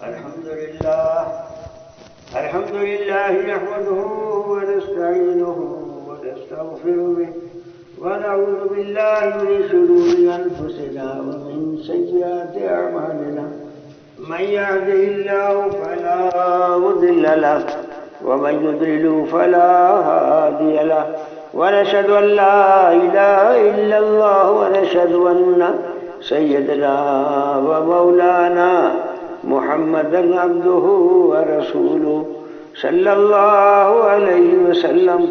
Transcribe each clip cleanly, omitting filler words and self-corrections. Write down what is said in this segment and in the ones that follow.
الحمد لله نحمده ونستعينه ونستغفره به ونعوذ بالله من شرور أنفسنا ومن سيئات أعمالنا من يهده الله فلا مضل له ومن يضلل فلا هادي له ونشهد أن لا إله إلا الله ونشهد أن سيدنا ومولانا محمدا عبده ورسوله صلى الله عليه وسلم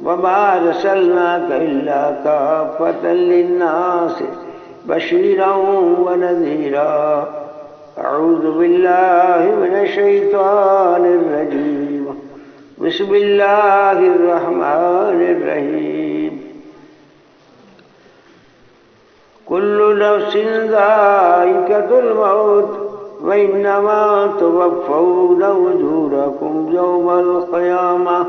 وما أرسلناك إلا كافة للناس بشيرا ونذيرا أعوذ بالله من الشيطان الرجيم بسم الله الرحمن الرحيم كل نفس ذائقة الموت وإنما توفون أجوركم يوم القيامة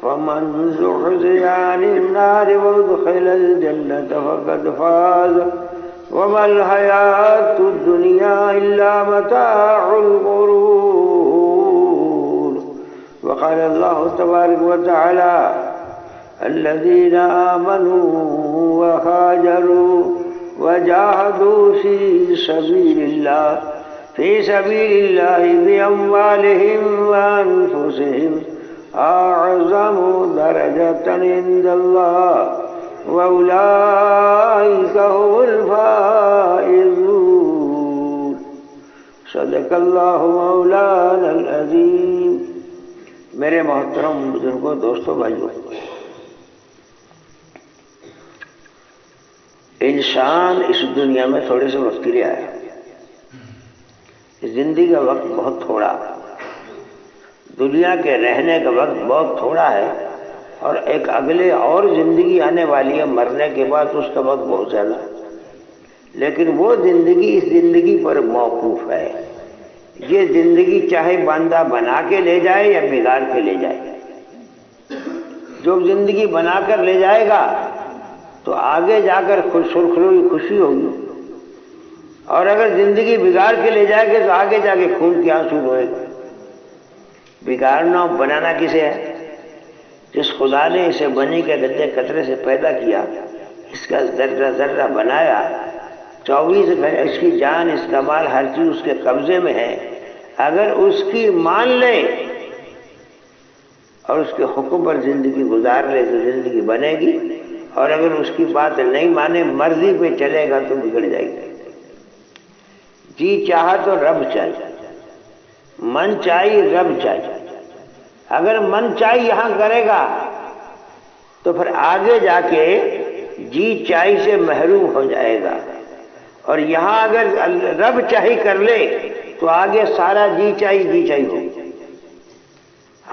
فمن زحزح عن النار وادخل الجنة فقد فاز وما الحياة الدنيا إلا متاع الغرور وقال الله تبارك وتعالى الذين آمنوا وهاجروا وجاهدوا في سبيل الله بأموالهم وأنفسهم أعظم درجة عند الله وأولئك هم الفائزون صدق الله مولانا العظيم. میرے محترم بزرگوں، دوستوں، بھائیوں، انسان اس دنیا میں تھوڑے سے وقت کے لیے آیا. زندگی کا وقت بہت تھوڑا، دنیا کے رہنے کا وقت بہت تھوڑا ہے، اور ایک اگلے اور زندگی آنے والی ہے مرنے کے بعد، اس کا وقت بہت زیادہ. لیکن وہ زندگی اس زندگی پر موقوف ہے. یہ زندگی چاہے بندہ بنا کے لے جائے یا بگاڑ کے لے جائے. جو زندگی بنا کر لے جائے گا تو آگے جا کر خوشی ہوگی، اور اگر زندگی بگاڑ کے لے جائے گا تو آگے جا کے خون کے آنسو روئے گا. بگاڑنا اور بنانا کسے ہے؟ جس خدا نے اسے بنی کے گدے قطرے سے پیدا کیا، اس کا ذرہ ذرہ بنایا، 24 گھنٹے اس کی جان، اس کا مال، ہر چیز اس کے قبضے میں ہے. اگر اس کی مان لے اور اس کے حکم پر زندگی گزار لے تو زندگی بنے گی، اور اگر اس کی بات نہیں مانے، مرضی پہ چلے گا تو بگڑ جائے گا. جی چاہا تو رب چاہیے، من چاہیے رب چاہیے. اگر من چاہیے یہاں کرے گا تو پھر آگے جا کے جی چاہیے سے محروم ہو جائے گا، اور یہاں اگر رب چاہیے کر لے تو آگے سارا جی چاہیے ہو.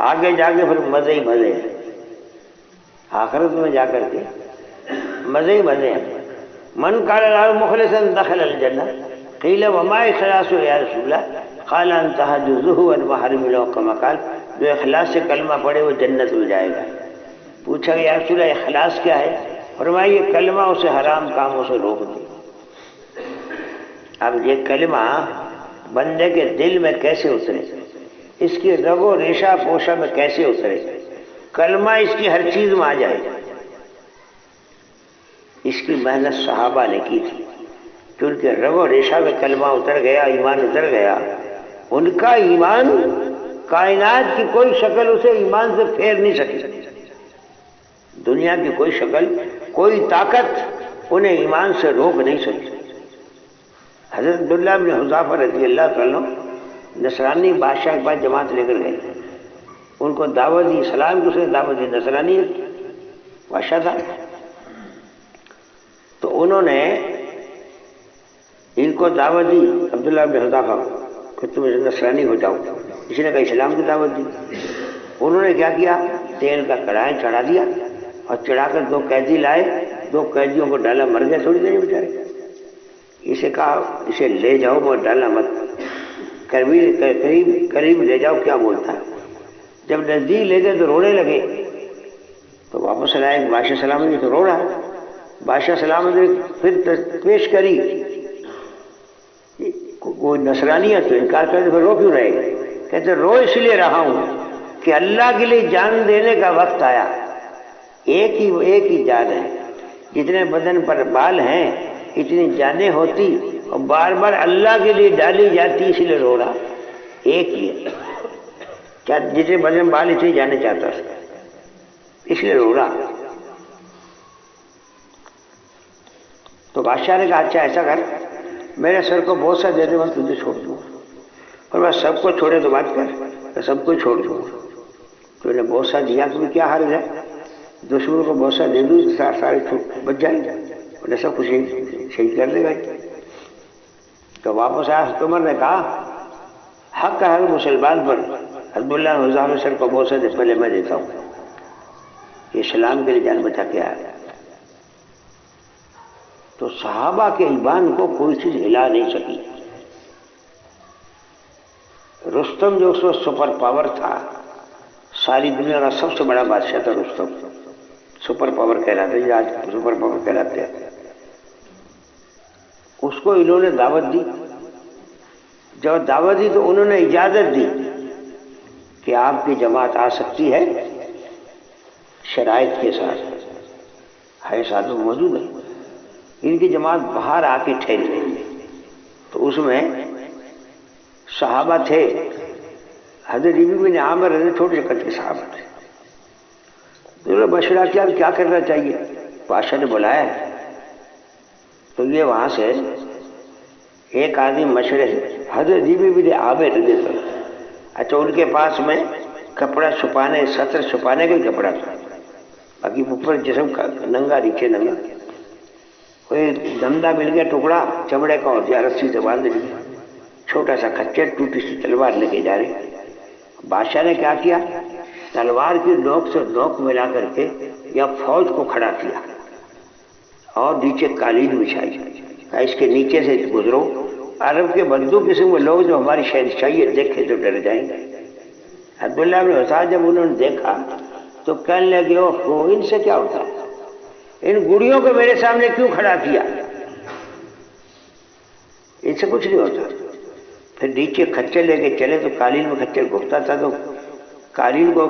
آگے جا کے پھر مزے ہی مزے ہیں، آخرت میں جا کر کے مزے ہی مزے ہیں. من قال له مخلصا دخل الجنہ قیل وما اخلاص یا رسول اللہ قال ان تحجزه عن محارم الله كما قال. جو اخلاص سے کلمہ پڑھے وہ جنت میں جائے گا. پوچھا کہ یا رسول اللہ اخلاص کیا ہے؟ فرمایا یہ کلمہ اسے حرام کاموں سے روک دے. اب یہ کلمہ بندے کے دل میں کیسے اترے، اس کی رگ و ریشہ پوشہ میں کیسے اترے؟ کلمہ اس کی ہر چیز میں آ جائے. اس کی محنت صحابہ نے کی تھی، کیونکہ رگ و ریشہ میں کلمہ اتر گیا، ایمان اتر گیا. ان کا ایمان کائنات کی کوئی شکل اسے ایمان سے پھیر نہیں سکی. دنیا کی کوئی شکل، کوئی طاقت انہیں ایمان سے روک نہیں سکی. حضرت عبداللہ بن حذافہ رضی اللہ تعالیٰ نصرانی بادشاہ کے پاس جماعت لے کر گئے. ان کو دعوت دی، اسلام کو اسے دعوت دی، نصرانیت بادشاہ تھا. تو انہوں نے ان کو دعوت دی، عبداللہ بن حذافہ کہ تم نصرانی ہو جاؤ. اس نے کہا اسلام کی دعوت دی. انہوں نے کیا کیا؟ تیل کا کڑھائی چڑھا دیا اور چڑھا کر 2 قیدی لائے، 2 قیدیوں کو ڈالا، مر گئے تھوڑی دیر بیچارے. اسے کہا اسے لے جاؤ مگر ڈالنا مت، قریب لے جاؤ. کیا بولتا ہے؟ جب نزدیک لے گئے تو رونے لگے. تو واپس لائے بادشاہ سلامت تو رو رہا ہے. بادشاہ سلامت نے پھر پیش کری کوئی نصرانی ہے تو انکار کرتے پھر رو کیوں رہے گا؟ کہتے رو اس لیے رہا ہوں کہ اللہ کے لیے جان دینے کا وقت آیا. ایک ہی جان ہے، جتنے بدن پر بال ہیں اتنی جانیں ہوتی اور بار بار اللہ کے لیے ڈالی جاتی، اسی لیے رو رہا. ایک ہی ہے، کیا جتنے بدن بال اتنے جانے چاہتا تھا، اس لیے رو رہا. تو بادشاہ نے کہا اچھا ایسا کر، میرے سر کو بوسہ دے دے، میں تجھے چھوڑ دوں. اور میں سب کو چھوڑے تو بات کر، میں سب کو چھوڑ دوں. تو نے بوسہ دیا تو کیا حال ہے، دشمنوں کو بوسہ دے دوں سارے بچ جائیں، انہیں سب کچھ شہید کر دے گا. تو واپس آیا عمر نے کہا حق ہے مسلمان پر، عبداللہ حذافہ سر کو بوسہ دے، پہلے میں دیتا ہوں. یہ اسلام کے لیے جان بچا کے آیا. تو صحابہ کے ایمان کو کوئی چیز ہلا نہیں سکی. رستم جو اس وقت سپر پاور تھا، ساری دنیا کا سب سے بڑا بادشاہ تھا رستم، سپر پاور کہلاتے ہیں، آج سپر پاور کہلاتے ہیں. اس کو انہوں نے دعوت دی. جب دعوت دی تو انہوں نے اجازت دی کہ آپ کی جماعت آ سکتی ہے شرائط کے ساتھ. ہے ساتھ موجود ہے، ان کی جماعت باہر آ کے ٹھہری. تو اس میں صحابہ تھے، حضرت ربیع بن عامر چھوٹے قد کے صحابہ تھے. انہوں نے مشورہ کیا کرنا چاہیے. بادشاہ نے بلایا تو یہ وہاں سے ایک آدمی مشورے حضرت ربیع بن عامر اچھا ان کے پاس میں کپڑا چھپانے، سطر چھپانے کا کپڑا تھا، باقی اوپر جسم کا ننگا، نیچے ننگا. کوئی دمدہ مل گیا ٹکڑا چمڑے کا اور رسی سے باندھ دیا. چھوٹا سا کچر، ٹوٹی سی تلوار لے کے جا رہے. بادشاہ نے کیا کیا، تلوار کی نوک سے نوک ملا کر کے یا فوج کو کھڑا کیا اور نیچے قالین بچھائی. اس کے نیچے سے گزرو. عرب کے بندو قسم کے لوگ جو ہماری شہنشاہی دیکھے تو ڈر جائیں گے. عبداللہ بن حذافہ جب انہوں نے دیکھا تو کہنے لگے اوہ ان سے کیا ہوتا ہے، ان گڑیوں کو میرے سامنے کیوں کھڑا کیا، ان سے کچھ نہیں ہوتا. پھر نیچے کچر لے کے چلے تو قالین میں کچر گھٹتا تھا تو قالین کو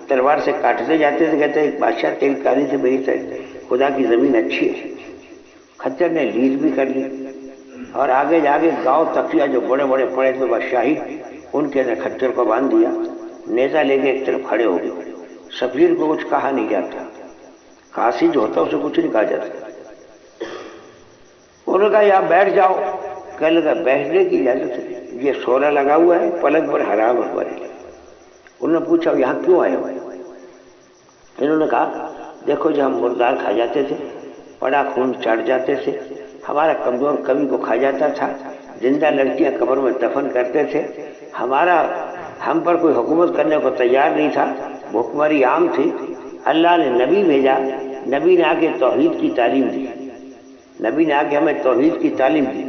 تلوار سے کاٹتے جاتے تھے. کہتے ہیں بادشاہ تیری قالین سے میری خدا کی زمین اچھی ہے. کچر نے لیز بھی کر لی اور آگے جا کے گاؤں تقیہ جو بڑے بڑے پڑے تھے بادشاہی، ان کے اندر کچر کو باندھ دیا. نیزہ لے کے ایک طرف کھڑے ہو گئے. سفیر کو کچھ کہا نہیں جاتا، قاصد جو ہوتا اسے کچھ نہیں کہا جاتا. انہوں نے کہا یہاں بیٹھ جاؤ. کہنے لگا بیٹھنے کی اجازت ہے، یہ سونا لگا ہوا ہے، پلنگ پر حرام ہے ہمارے لیے. انہوں نے پوچھا یہاں کیوں آئے ہوئے؟ انہوں نے کہا دیکھو جو ہم مردار کھا جاتے تھے، بڑا خون چاٹ جاتے تھے، ہمارا کمزور کبھی کو کھا جاتا تھا، زندہ لڑکیاں قبر میں دفن کرتے تھے، ہم پر کوئی حکومت کرنے کو تیار نہیں تھا، بھوکمری عام تھی. اللہ نے نبی بھیجا، نبی نے آ کے توحید کی تعلیم دی، نبی نے آ کے ہمیں توحید کی تعلیم دی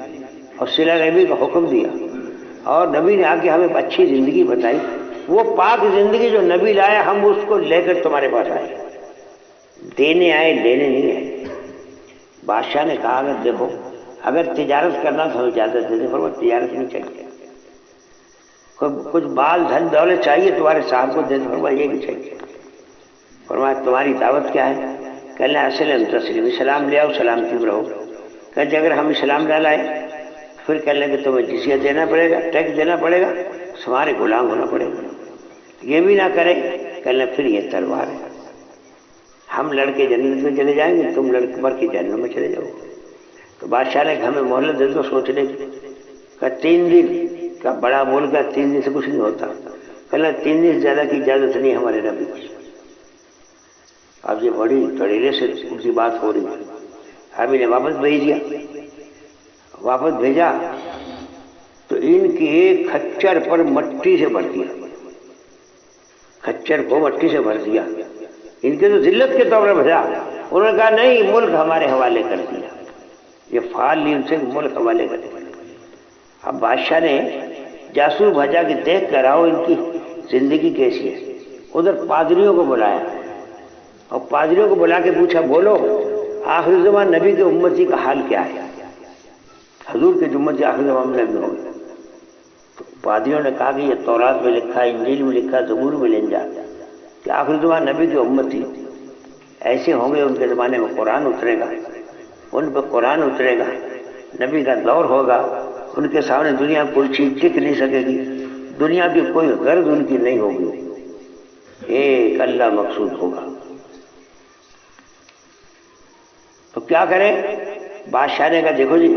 اور صلہ رحمی کا حکم دیا، اور نبی نے آ کے ہمیں اچھی زندگی بتائی. وہ پاک زندگی جو نبی لایا ہم اس کو لے کر تمہارے پاس آئے، دینے آئے، لینے نہیں آئے. بادشاہ نے کہا اگر دیکھو اگر تجارت کرنا تو ہمیں اجازت دے دیں. فرمایا تجارت نہیں چاہیے. کچھ بال دھن دولت چاہیے تمہارے صاحب کو دے دیں. فرمایا یہ بھی چاہیے. فرمایا تمہاری دعوت کیا ہے؟ کہنا اسلم تسلیم، اسلام لے آؤ سلامتی میں رہو. کہتے اگر ہم اسلام نہ لائیں پھر کہنے لگے تمہیں جزیہ دینا پڑے گا، ٹیکس دینا پڑے گا، ہمارے غلام ہونا پڑے گا. یہ بھی نہ کریں کہنے پھر یہ تلوار ہے، ہم لڑکے جنت میں چلے جائیں گے، تم لڑکے مر کے جہنم میں چلے جاؤ. تو بادشاہ نے ہمیں مہلت دے دو سوچنے کی. کہ 3 دن کا بڑا ملک ہے، 3 دن سے کچھ نہیں ہوتا. کہنا 3 دن سے زیادہ کی اجازت نہیں ہمارے نبی کی. اب یہ بڑی تڑیلے سے ان کی بات ہو رہی ہے. اب انہیں واپس بھیج دیا. واپس بھیجا تو ان کی ایک کھچر پر مٹی سے بھر دیا، کھچر کو مٹی سے بھر دیا. ان کے تو ذلت کے طور پر بھیجا. انہوں نے کہا نہیں ملک ہمارے حوالے کر دیا. یہ فعال لی ان سے ملک حوالے کر دیا. اب بادشاہ نے جاسوس بھیجا کہ دیکھ کر آؤ ان کی زندگی کیسی ہے. ادھر پادریوں کو بلایا اور پادریوں کو بلا کے پوچھا بولو آخری زمان نبی کے امتی کا حال کیا ہے. حضور کے امتی آخر زمانے میں ہوں گے۔ تو پادریوں نے کہا کہ یہ تورات میں لکھا ہے، انجیل میں لکھا ہے، زبور میں لکھا ہے کہ آخر زمانے نبی کی امتی ایسے ہوں گے، ان کے زمانے میں قرآن اترے گا، ان پہ قرآن اترے گا، نبی کا دور ہوگا، ان کے سامنے دنیا کوئی چیز ٹک نہیں سکے گی، دنیا کی کوئی غرض ان کی نہیں ہوگی، ایک اللہ مقصود ہوگا۔ تو کیا کریں؟ بادشاہ نے کہا دیکھو جی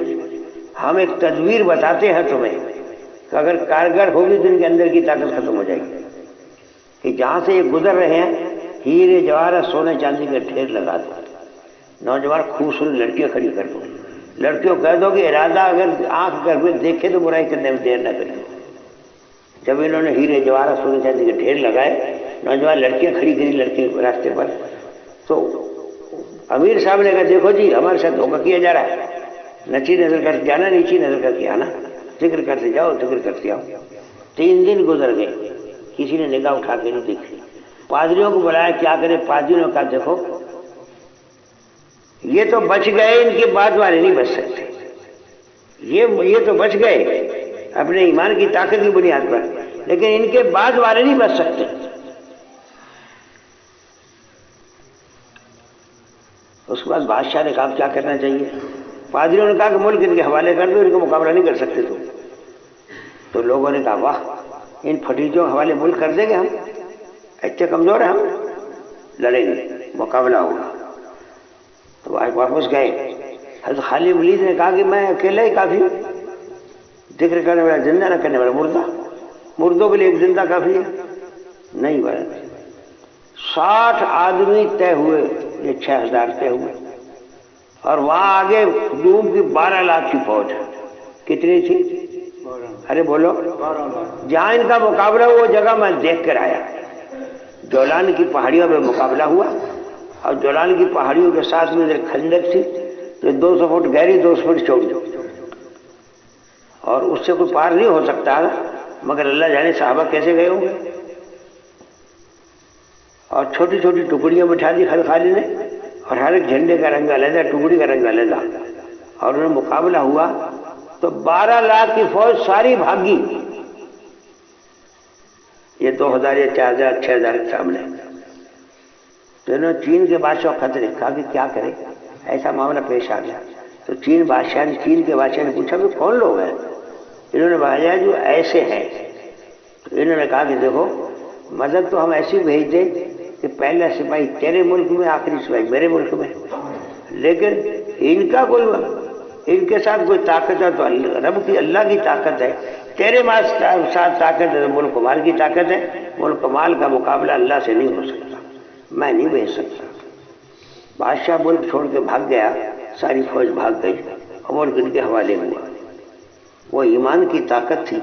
ہم ایک تدبیر بتاتے ہیں تمہیں کہ اگر کارگر ہوگی تو ان کے اندر کی طاقت ختم ہو جائے گی، کہ جہاں سے یہ گزر رہے ہیں ہیرے جواہرات سونے چاندی کے ڈھیر لگا دو، نوجوان خوبصورت لڑکیاں کھڑی کر دو، لڑکیوں کہہ دو کہ ارادہ اگر آنکھ کر کے دیکھے تو برائی کرنے میں دیر نہ کرے۔ جب انہوں نے ہیرے جواہرات سونے چاندی کے ڈھیر لگائے، نوجوان لڑکیاں کھڑی کری لڑکے راستے پر، تو امیر صاحب نے کہا دیکھو جی ہمارے ساتھ دھوکہ کیا جا رہا ہے، نچی نظر کر کے آنا، نیچی نظر کر کے آنا، ذکر کرتے جاؤ ذکر کرتے آؤ۔ 3 دن گزر گئے، کسی نے نگاہ اٹھا کے نہیں دیکھی، پادریوں کو بلایا، کیا کرے؟ پادریوں نے کہا دیکھو یہ تو بچ گئے، ان کے بعد والے نہیں بچ سکتے، یہ تو بچ گئے اپنے ایمان کی طاقت کی بنیاد پر، لیکن ان کے بعد والے نہیں بچ سکتے۔ اس کے بعد بادشاہ نے کہا کیا کرنا چاہیے؟ پادریوں نے کہا کہ ملک ان کے حوالے کر دو، ان کو مقابلہ نہیں کر سکتے تم۔ تو لوگوں نے کہا واہ، ان پھٹیچوں کے حوالے ملک کر دیں گے ہم، اتنے کمزور ہیں ہم، لڑیں گے، مقابلہ ہوگا۔ تو آج واپس گئے، حضرت خالد ولید نے کہا کہ میں اکیلا ہی کافی ہوں، ذکر کرنے والا زندہ نہ کرنے والا مردہ، مردوں کے لیے ایک زندہ کافی ہے؟ نہیں بھائی، 60 آدمی طے ہوئے، یہ 6000 طے ہوئے، اور وہاں آگے روم کی 12 لاکھ کی فوج، کتنی تھی؟ ارے بولو، جہاں ان کا مقابلہ ہوا وہ جگہ میں دیکھ کر آیا، جولان کی پہاڑیوں میں مقابلہ ہوا، اور جولان کی پہاڑیوں کے ساتھ میں خندق تھی جو 200 فٹ گہری 200 فٹ چوڑی، اور اس سے کوئی پار نہیں ہو سکتا، مگر اللہ جانے صحابہ کیسے گئے ہوں گے، اور چھوٹی چھوٹی ٹکڑیاں بٹھا دی خالد نے، اور ہر ایک جھنڈے کا رنگ علیحدہ، ٹکڑی کا رنگ علیحدہ، اور انہیں مقابلہ ہوا تو 12 لاکھ کی فوج ساری بھاگی، یہ 2000 یا 4000 6000 کے سامنے۔ تو انہوں نے چین کے بادشاہ خطرے کہا کہ کیا کرے، ایسا معاملہ پیش آ گیا۔ تو چین کے بادشاہ نے پوچھا کہ کون لوگ ہیں؟ انہوں نے بتایا جو ایسے ہیں۔ تو انہوں نے کہا کہ دیکھو مدد تو ہم ایسی بھیج دیں کہ پہلا سپاہی تیرے ملک میں، آخری سپاہی میرے ملک میں، لیکن ان کا کوئی، ان کے ساتھ کوئی طاقت ہے تو رب کی، اللہ کی طاقت ہے، تیرے ساتھ طاقت ہے تو ملک و مال کی طاقت ہے، ملک و مال کا مقابلہ اللہ سے نہیں ہو سکتا، میں نہیں بھیج سکتا۔ بادشاہ ملک چھوڑ کے بھاگ گیا، ساری فوج بھاگ گئی، اور ملک ان کے حوالے ہوا۔ وہ ایمان کی طاقت تھی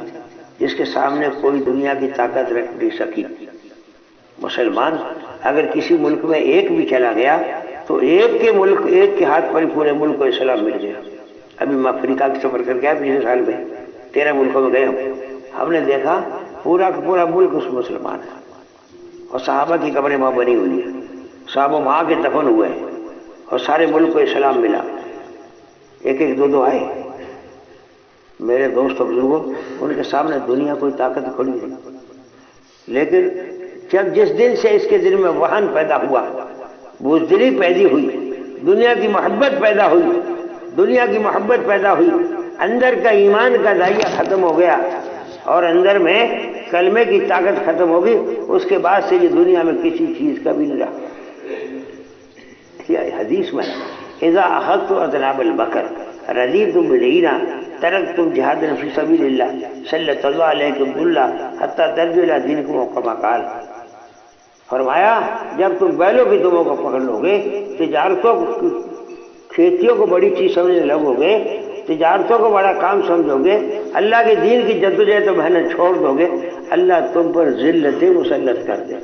جس کے سامنے کوئی دنیا کی طاقت رکھ نہیں سکی۔ مسلمان اگر کسی ملک میں ایک بھی چلا گیا تو ایک کے ہاتھ پر پورے ملک کو اسلام مل گیا۔ ابھی میں افریقہ کی سفر کر کے آیا پچھلے سال میں، 13 ملکوں میں گئے ہم نے دیکھا پورا کا پورا ملک اس مسلمان ہے، اور صحابہ کی قبریں وہاں بنی ہوئی ہیں، صحابہ وہاں کے دفن ہوئے ہیں، اور سارے ملک کو اسلام ملا، ایک ایک دو آئے۔ میرے دوست اور بزرگوں، ان کے سامنے دنیا کوئی طاقت کھڑی نہیں، لیکن جس دن سے اس کے دل میں وہن پیدا ہوا، بزدلی پیدا ہوئی، دنیا کی محبت پیدا ہوئی، اندر کا ایمان کا ذائقہ ختم ہو گیا، اور اندر میں کلمے کی طاقت ختم ہوگی، اس کے بعد سے یہ دنیا میں کسی چیز کا بھی نہیں رہا۔ حدیث میں اذا اخذتم اذناب البقر رضیتم بالعینا ترکتم جہادا فی سبیل اللہ سلط اللہ علیکم ذلہ حتی ترجعوا الی دینکم کما قال۔ فرمایا جب تم بیلوں کی دموں کو پکڑ لو گے، تجارتوں کھیتیوں کو بڑی چیز سمجھنے لگو گے، تجارتوں کو بڑا کام سمجھو گے، اللہ کے دین کی جدوجہد و محنت چھوڑ دو گے، اللہ تم پر ذلت مسلط کر دے،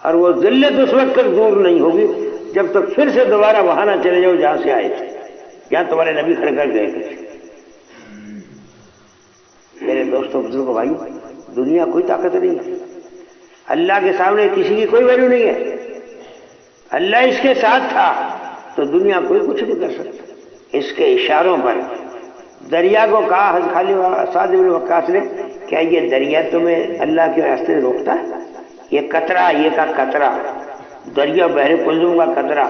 اور وہ ذلت اس وقت تک دور نہیں ہوگی جب تک پھر سے دوبارہ وہاں نہ چلے جاؤ جہاں سے آئے تھے، جہاں تمہارے نبی کھڑے کر گئے تھے۔ میرے دوستوں بزرگوں بھائی، دنیا کوئی طاقت نہیں ہے، اللہ کے سامنے کسی کی کوئی ویلیو نہیں ہے۔ اللہ اس کے ساتھ تھا تو دنیا کوئی کچھ نہیں کر سکتا۔ اس کے اشاروں پر دریا کو کہا حضرت خالد سعد بن وقاص نے، کیا یہ دریا تمہیں اللہ کے راستے سے روکتا ہے؟ یہ قطرہ، یہ کا قطرہ، دریا بحر کلثوم کا قطرہ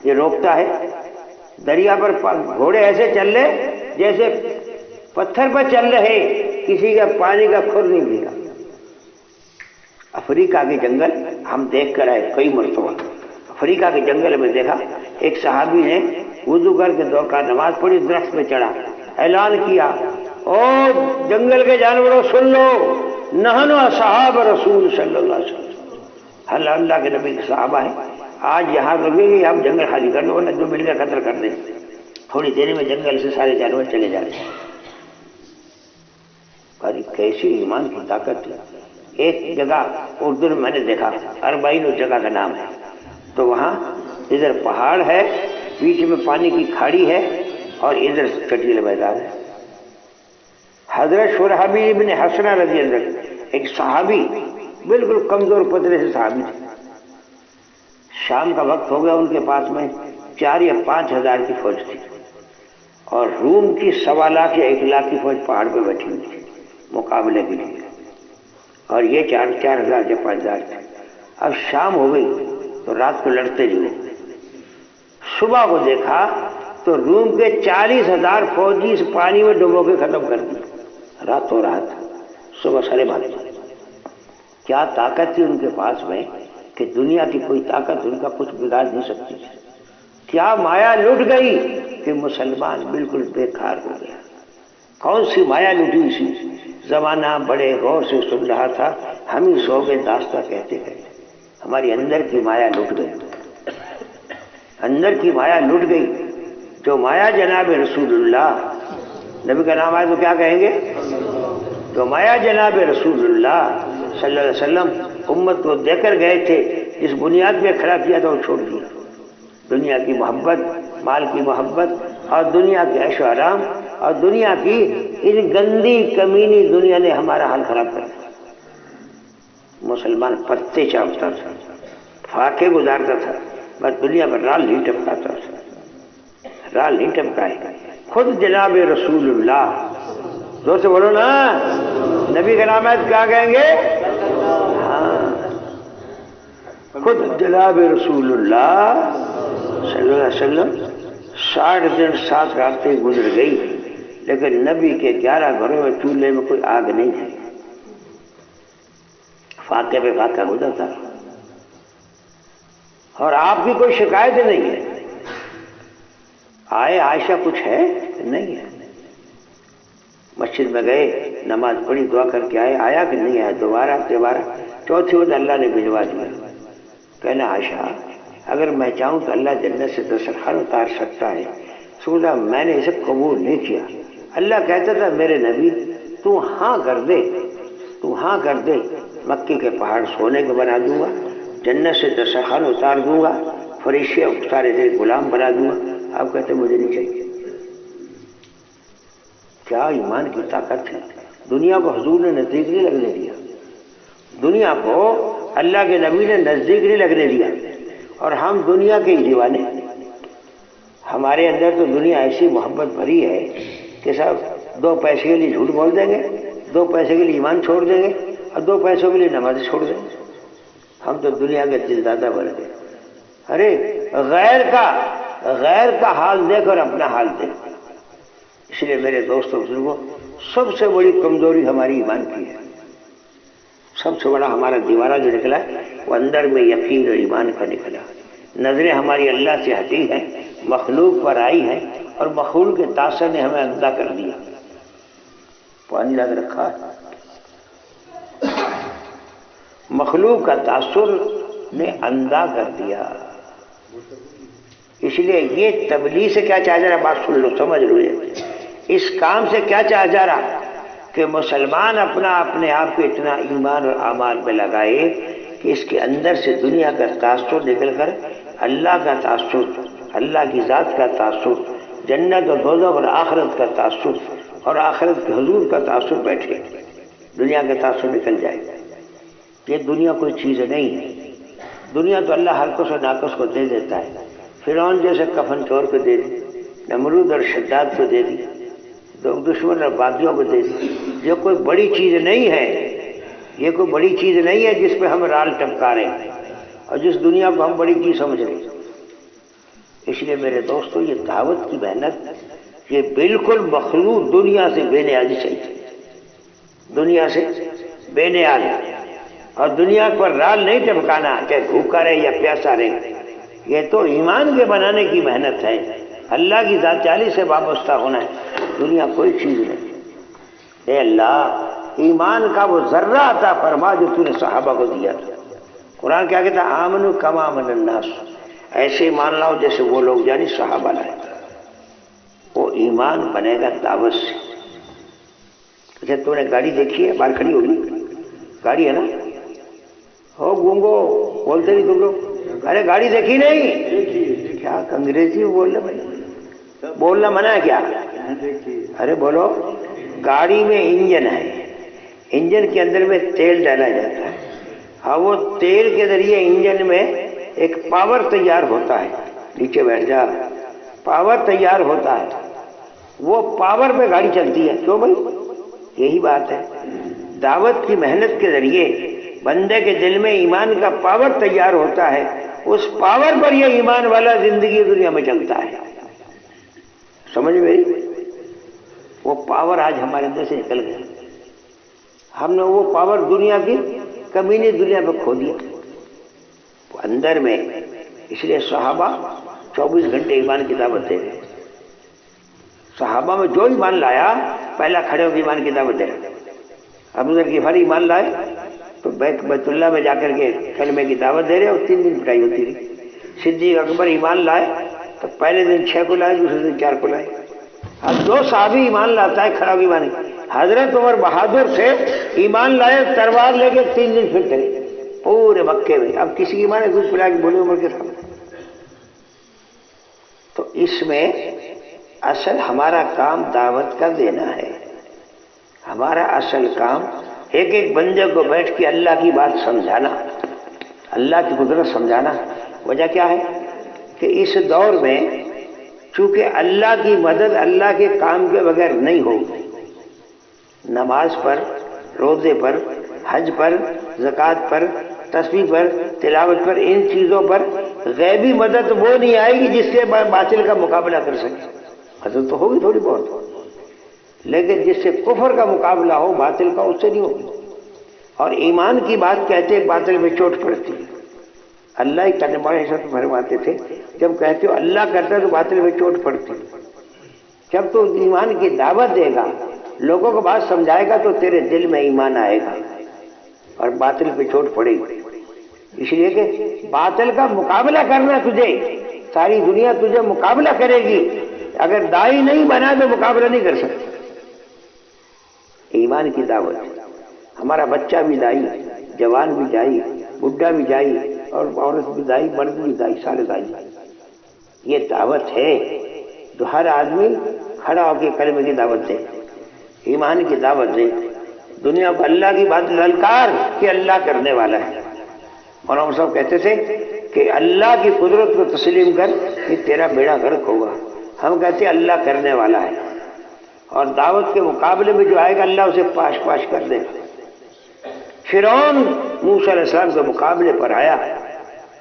یہ روکتا ہے؟ دریا پر گھوڑے ایسے چل رہے جیسے پتھر پر چل رہے، کسی کا پانی کا کھر نہیں بھیگا۔ افریقہ کے جنگل ہم دیکھ کر آئے کئی مرتبہ، افریقہ کے جنگل میں دیکھا ایک صحابی نے وضو کر کے 2 رکعت نماز پڑھی، درخت پہ چڑھا، اعلان کیا، او جنگل کے جانوروں سن لو، نحن اصحاب رسول صلی اللہ علیہ وسلم، اللہ کے نبی کے صحابہ ہیں، آج یہاں رکیں گے، ہم جنگل خالی کر دو ورنہ جو مل کر قتل کر دیں۔ تھوڑی دیر میں جنگل سے سارے جانور چلے جا رہے ہیں۔ کیسی ایمان کی طاقت ہے۔ ایک جگہ اردو میں نے دیکھا، اربعین اس جگہ کا نام ہے، تو وہاں ادھر پہاڑ ہے، بیچ میں پانی کی کھاڑی ہے اور ادھر چٹیل میدان ہے۔ حضرت شرحبیل ابن حسنہ رضی اللہ عنہ ایک صحابی، بالکل کمزور پتلے سے صحابی تھے، شام کا وقت ہو گیا، ان کے پاس میں 4 یا 5 ہزار کی فوج تھی اور روم کی 1.25 لاکھ یا 1 لاکھ کی فوج پہاڑ پہ بیٹھی ہوئی تھی مقابلے کے لیے، اور یہ 4 ہزار یا 5 ہزار تھے۔ اب شام ہو گئی تو رات کو لڑتے جو، صبح کو دیکھا تو روم کے 40,000 فوجی اس پانی میں ڈبو کے ختم کر دی، رات ہو رہا تھا، صبح سارے بھاگے۔ کیا طاقت تھی ان کے پاس میں کہ دنیا کی کوئی طاقت ان کا کچھ بگاڑ نہیں سکتی تھی۔ کیا مایا لٹ گئی کہ مسلمان بالکل بیکار ہو گیا۔ کون سی مایا لٹی اسی؟ زمانہ بڑے غور سے سن رہا تھا، ہم ہی سو گئے داستہ کہتے گئے، ہماری اندر کی مایا لٹ گئی، اندر کی مایا لٹ گئی۔ جو مایا جناب رسول اللہ، نبی کا نام آئے تو کیا کہیں گے؟ جو مایا جناب رسول اللہ صلی اللہ علیہ وسلم امت کو دے کر گئے تھے، جس بنیاد پہ کھڑا کیا تھا وہ چھوڑ دیا۔ دنیا کی محبت، مال کی محبت اور دنیا کے عیش و آرام اور دنیا کی ان گندی کمینی دنیا نے ہمارا حال خراب کر دیا۔ مسلمان پتے چاپتا تھا، فاقے گزارتا تھا، بس دنیا پر رال نہیں ٹپکاتا تھا، رال نہیں ٹپکائے۔ خود جناب رسول اللہ، زور سے بولو نا، نبی کا نام ہے کیا کہیں گے؟ ہاں، خود جناب رسول اللہ صلی اللہ علیہ وسلم 60 دن 7 راتیں گزر گئی، لیکن نبی کے 11 گھروں میں چولہے میں کوئی آگ نہیں تھی، فاقے پہ فاقہ گزرتا تھا، اور آپ کی کوئی شکایت نہیں ہے۔ آئے عائشہ کچھ ہے؟ نہیں ہے۔ مسجد میں گئے، نماز پڑھی، دعا کر کے آئے، آیا کہ نہیں آیا؟ دوبارہ 4تھی وقت اللہ نے بھجوا دیا۔ کہنا عائشہ اگر میں چاہوں تو اللہ جنت سے دسترخوان اتار سکتا ہے، سوچا میں نے اسے قبول نہیں کیا۔ اللہ کہتا تھا میرے نبی تو ہاں کر دے، تو ہاں کر دے، مکے کے پہاڑ سونے کو بنا دوں گا، جنت سے دسترخوان اتار دوں گا، فرشتے سارے تیرے غلام بنا دوں گا۔ آپ کہتے مجھے نہیں چاہیے۔ کیا ایمان کی طاقت ہے۔ دنیا کو حضور نے نزدیک نہیں لگنے دیا، دنیا کو اللہ کے نبی نے نزدیک نہیں لگنے دیا، اور ہم دنیا کے ہی دیوانے۔ ہمارے اندر تو دنیا ایسی محبت بھری ہے کہ صاحب 2 پیسے کے لیے جھوٹ بول دیں گے، 2 پیسے کے لیے ایمان چھوڑ دیں گے، اور 2 پیسوں کے لیے نماز چھوڑ دیں گے۔ ہم تو دنیا کے دل دادا بن گئے۔ ارے غیر کا حال دیکھ اور اپنا حال دیکھ۔ اس لیے میرے دوستوں بزرگوں، سب سے بڑی کمزوری ہماری ایمان کی ہے۔ سب سے بڑا ہمارا دیوارہ جو نکلا ہے وہ اندر میں یقین اور ایمان کا نکلا۔ نظریں ہماری اللہ سے ہٹی ہیں، مخلوق پر آئی ہیں، اور مخلوق کے تاثر نے ہمیں اندھا کر دیا۔ پانی لگ رکھا ہے، مخلوق کا تاثر نے اندھا کر دیا۔ اس لیے یہ تبلیغ سے کیا چاہا جا رہا، بات سن لو، سمجھ لو۔ اس کام سے کیا چاہا جا رہا کہ مسلمان اپنے آپ کو اتنا ایمان اور اعمال میں لگائے کہ اس کے اندر سے دنیا کا تاثر نکل کر اللہ کا تاثر، اللہ کی ذات کا تاثر، جنت اور دوزخ اور آخرت کا تاثر، اور آخرت کے حضور کا تاثر بیٹھے، دنیا کا تاثر نکل جائے۔ یہ دنیا کوئی چیز نہیں ہے۔ دنیا تو اللہ ہلکس اور ناقص کو دے دیتا ہے۔ فرعون جیسے کفن چور کو دے دی، نمرود اور شداد کو دے دی، تو دشمن اور باغیوں کو دے دی. یہ کوئی بڑی چیز نہیں ہے، یہ کوئی بڑی چیز نہیں ہے جس پہ ہم رال ٹپکا رہے ہیں اور جس دنیا کو ہم بڑی چیز سمجھ رہے ہیں. اس لیے میرے دوستو، یہ دعوت کی محنت یہ بالکل مخلوق دنیا سے بے نیازی چاہیے، دنیا سے بے نیاز. اور دنیا پر رال نہیں ٹپکانا، چاہے بھوکا رہے یا پیاسا رہے. یہ تو ایمان کے بنانے کی محنت ہے، اللہ کی ذات جلالی سے وابستہ ہونا ہے. دنیا کوئی چیز نہیں. اے اللہ، ایمان کا وہ ذرہ عطا فرما جو تو نے صحابہ کو دیا تھا. قرآن کیا کہتا ہے؟ آمنوا کما آمن الناس، ایسے ایمان لاؤ جیسے وہ لوگ یعنی صحابہ لائے. وہ ایمان بنے گا دعوت سے. اچھا، تو نے گاڑی دیکھی ہے؟ باہر کھڑی ہوگی گاڑی، ہے نا؟ ہو گونگو، بولتے نہیں تم لوگ؟ ارے گاڑی دیکھی نہیں؟ کیا انگریزی میں بول رہے بھائی؟ بولنا منع ہے کیا؟ ارے بولو. گاڑی میں انجن ہے، انجن کے اندر میں تیل ڈالا جاتا ہے، اور وہ تیل کے ذریعے انجن میں ایک پاور تیار ہوتا ہے. نیچے بیٹھ جا. پاور تیار ہوتا ہے، وہ پاور پہ گاڑی چلتی ہے. کیوں بھائی؟ یہی بات ہے. دعوت کی محنت کے ذریعے بندے کے دل میں ایمان کا پاور تیار ہوتا ہے. اس پاور پر یہ ایمان والا زندگی دنیا میں چلتا ہے. سمجھ گئی؟ وہ پاور آج ہمارے اندر سے نکل گیا. ہم نے وہ پاور دنیا کی کمینی دنیا پہ کھو دیا اندر میں. اس لیے صحابہ 24 گھنٹے ایمان کی دعوت دے رہے. صحابہ میں جو ایمان لایا پہلا کھڑے ہو کے ایمان کی دعوت دے رہے. ابو ذر غفاری ایمان لائے تو بیت اللہ میں جا کر کے کلمے کی دعوت دے رہے اور 3 دن پٹائی ہوتی رہی. صدیق اکبر ایمان لائے تو پہلے دن 6 کو لائے، دوسرے دن 4 کو لائے. اب 2 صحابی ایمان لاتا ہے کھڑا ہو کے ایمان. حضرت عمر بہادر سے ایمان لائے تلوار لے کے 3 دن پھر چلے پورے مکے میں. اب کسی کی ایمان ہے دودھ پلا کے بولے عمر کے سامنے. تو اس میں اصل ہمارا کام دعوت کا دینا ہے. ہمارا اصل کام ایک ایک بندے کو بیٹھ کے اللہ کی بات سمجھانا، اللہ کی قدرت سمجھانا. وجہ کیا ہے کہ اس دور میں چونکہ اللہ کی مدد اللہ کے کام کے بغیر نہیں ہوگی. نماز پر، روزے پر، حج پر، زکوٰۃ پر، تسبیح پر، تلاوت پر، ان چیزوں پر غیبی مدد وہ نہیں آئے گی جس سے باطل کا مقابلہ کر سکے. مدد تو ہوگی تھوڑی بہت، لیکن جس سے کفر کا مقابلہ ہو باطل کا، اس سے نہیں ہوگی. اور ایمان کی بات کہتے باطل میں چوٹ پڑتی ہے. اللہ ہی کرنے والے ایسا تو فرماتے تھے، جب کہتے ہو اللہ کرتا ہے تو باطل میں چوٹ پڑتی. جب تو ایمان کی دعوت دے گا، لوگوں کو بات سمجھائے گا، تو تیرے دل میں ایمان آئے گا اور باطل پہ چوٹ پڑے گی. اس لیے کہ باطل کا مقابلہ کرنا تجھے، ساری دنیا تجھے مقابلہ کرے گی. اگر دائی نہیں بنا تو مقابلہ نہیں کر سکتے. ایمان کی دعوت. ہمارا بچہ بھی دائی، جوان بھی دائی، بڈھا بھی دائی، اور عورت بھی دائی، مرد بھی دائی، سارے دائی. یہ دعوت ہے جو ہر آدمی کھڑا ہو کے کلمے کی دعوت دے، ایمان کی دعوت دے. دنیا کو اللہ کی بات للکار کہ اللہ کرنے والا ہے. مولانا صاحب کہتے تھے کہ اللہ کی قدرت کو تسلیم کر کہ تیرا بیڑا غرق ہوگا. ہم کہتے ہیں اللہ کرنے والا ہے، اور دعوت کے مقابلے میں جو آئے گا اللہ اسے پاش پاش کر دے گا. فرعون موسیٰ علیہ السلام کے مقابلے پر آیا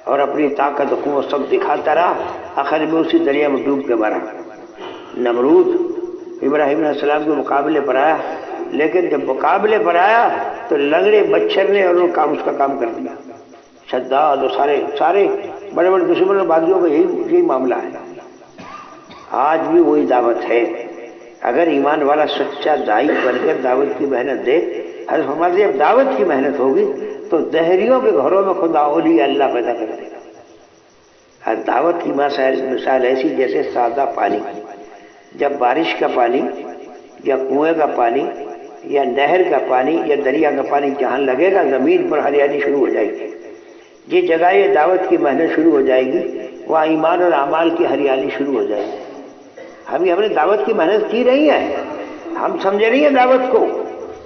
اور اپنی طاقت و قوت سب دکھاتا رہا، آخر میں اسی دریا میں ڈوب کے مرا. نمرود ابراہیم علیہ السلام کے مقابلے پر آیا، لیکن جب مقابلے پر آیا تو لنگڑے مچھر نے اور اس کا کام کر دیا. شداد اور سارے بڑے بڑے دشمن اور باغیوں کا یہی معاملہ ہے. آج بھی وہی دعوت ہے. اگر ایمان والا سچا دائی بن کر دعوت کی محنت دے، حضرت فرماتے ہیں اب دعوت کی محنت ہوگی تو دہریوں کے گھروں میں خدا اولیاء اللہ پیدا کر دے گا. ہر دعوت کی مثال ایسی جیسے سادہ پانی. جب بارش کا پانی یا کنویں کا پانی یا نہر کا پانی یا دریا کا پانی جہاں لگے گا زمین پر ہریالی شروع ہو جائے گی. جس جگہ یہ دعوت کی محنت شروع ہو جائے گی وہاں ایمان اور اعمال کی ہریالی شروع ہو جائے گی. ہم نے دعوت کی محنت کی رہی ہے، ہم سمجھے نہیں ہیں دعوت کو.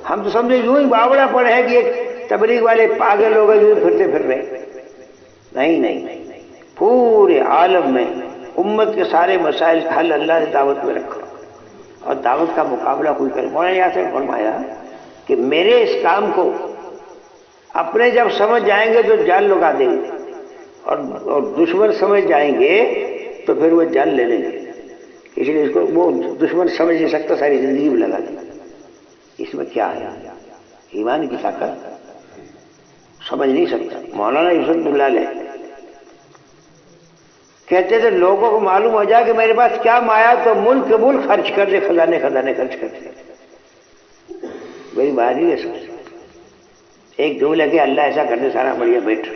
ہم تو سمجھے یوں ہی باوڑا پڑ ہے کہ ایک تبلیغ والے پاگل لوگ یوں پھرتے پھر رہے. نہیں، پورے عالم میں امت کے سارے مسائل کا حل اللہ نے دعوت میں رکھا. اور دعوت کا مقابلہ کوئی کرے. مولانا یاسر نے فرمایا کہ میرے اس کام کو اپنے جب سمجھ جائیں گے تو جان لگا دیں گے، اور دشمن سمجھ جائیں گے تو پھر وہ جان لے لیں گے. اس لیے اس کو وہ دشمن سمجھ نہیں سکتا، ساری زندگی میں لگا دیں. اس میں کیا ہے؟ ایمان کی طاقت سمجھ نہیں سکتا. مولانا یوسف اللہ علیہ کہتے تھے لوگوں کو معلوم ہو جائے کہ میرے پاس کیا مایا تو ملک ملک خرچ کر دے، خزانے خزانے خرچ کر دے. میری بات نہیں ہے سمجھ. ایک جملہ کہ اللہ ایسا کرنے سارا بڑھیا بیٹھ.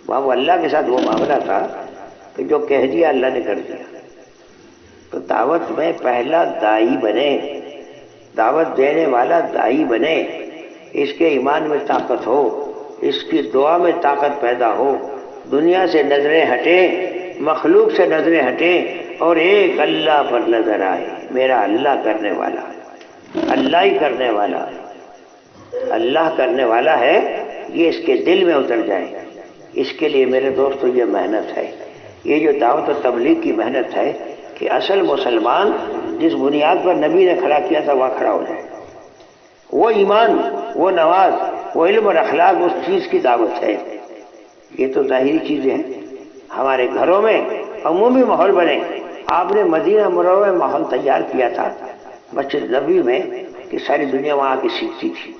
وہاں وہ اللہ کے ساتھ وہ معاملہ تھا کہ جو کہہ دیا اللہ نے کر دیا. تو دعوت میں پہلا دائی بنے، دعوت دینے والا دائی بنے، اس کے ایمان میں طاقت ہو، اس کی دعا میں طاقت پیدا ہو، دنیا سے نظریں ہٹیں، مخلوق سے نظریں ہٹیں اور ایک اللہ پر نظر آئے. میرا اللہ کرنے والا، اللہ ہی کرنے والا، اللہ کرنے والا ہے، یہ اس کے دل میں اتر جائے. اس کے لیے میرے دوستو یہ محنت ہے، یہ جو دعوت و تبلیغ کی محنت ہے کہ اصل مسلمان جس بنیاد پر نبی نے کھڑا کیا تھا وہاں کھڑا ہو جائے. وہ ایمان، وہ نماز، وہ علم اور اخلاق اس چیز کی دعوت ہے. یہ تو ظاہری چیزیں ہیں. ہمارے گھروں میں عمومی ماحول بنے. آپ نے مدینہ منورہ میں ماحول تیار کیا تھا مسجد نبوی میں کہ ساری دنیا وہاں آ کے سیکھتی تھی،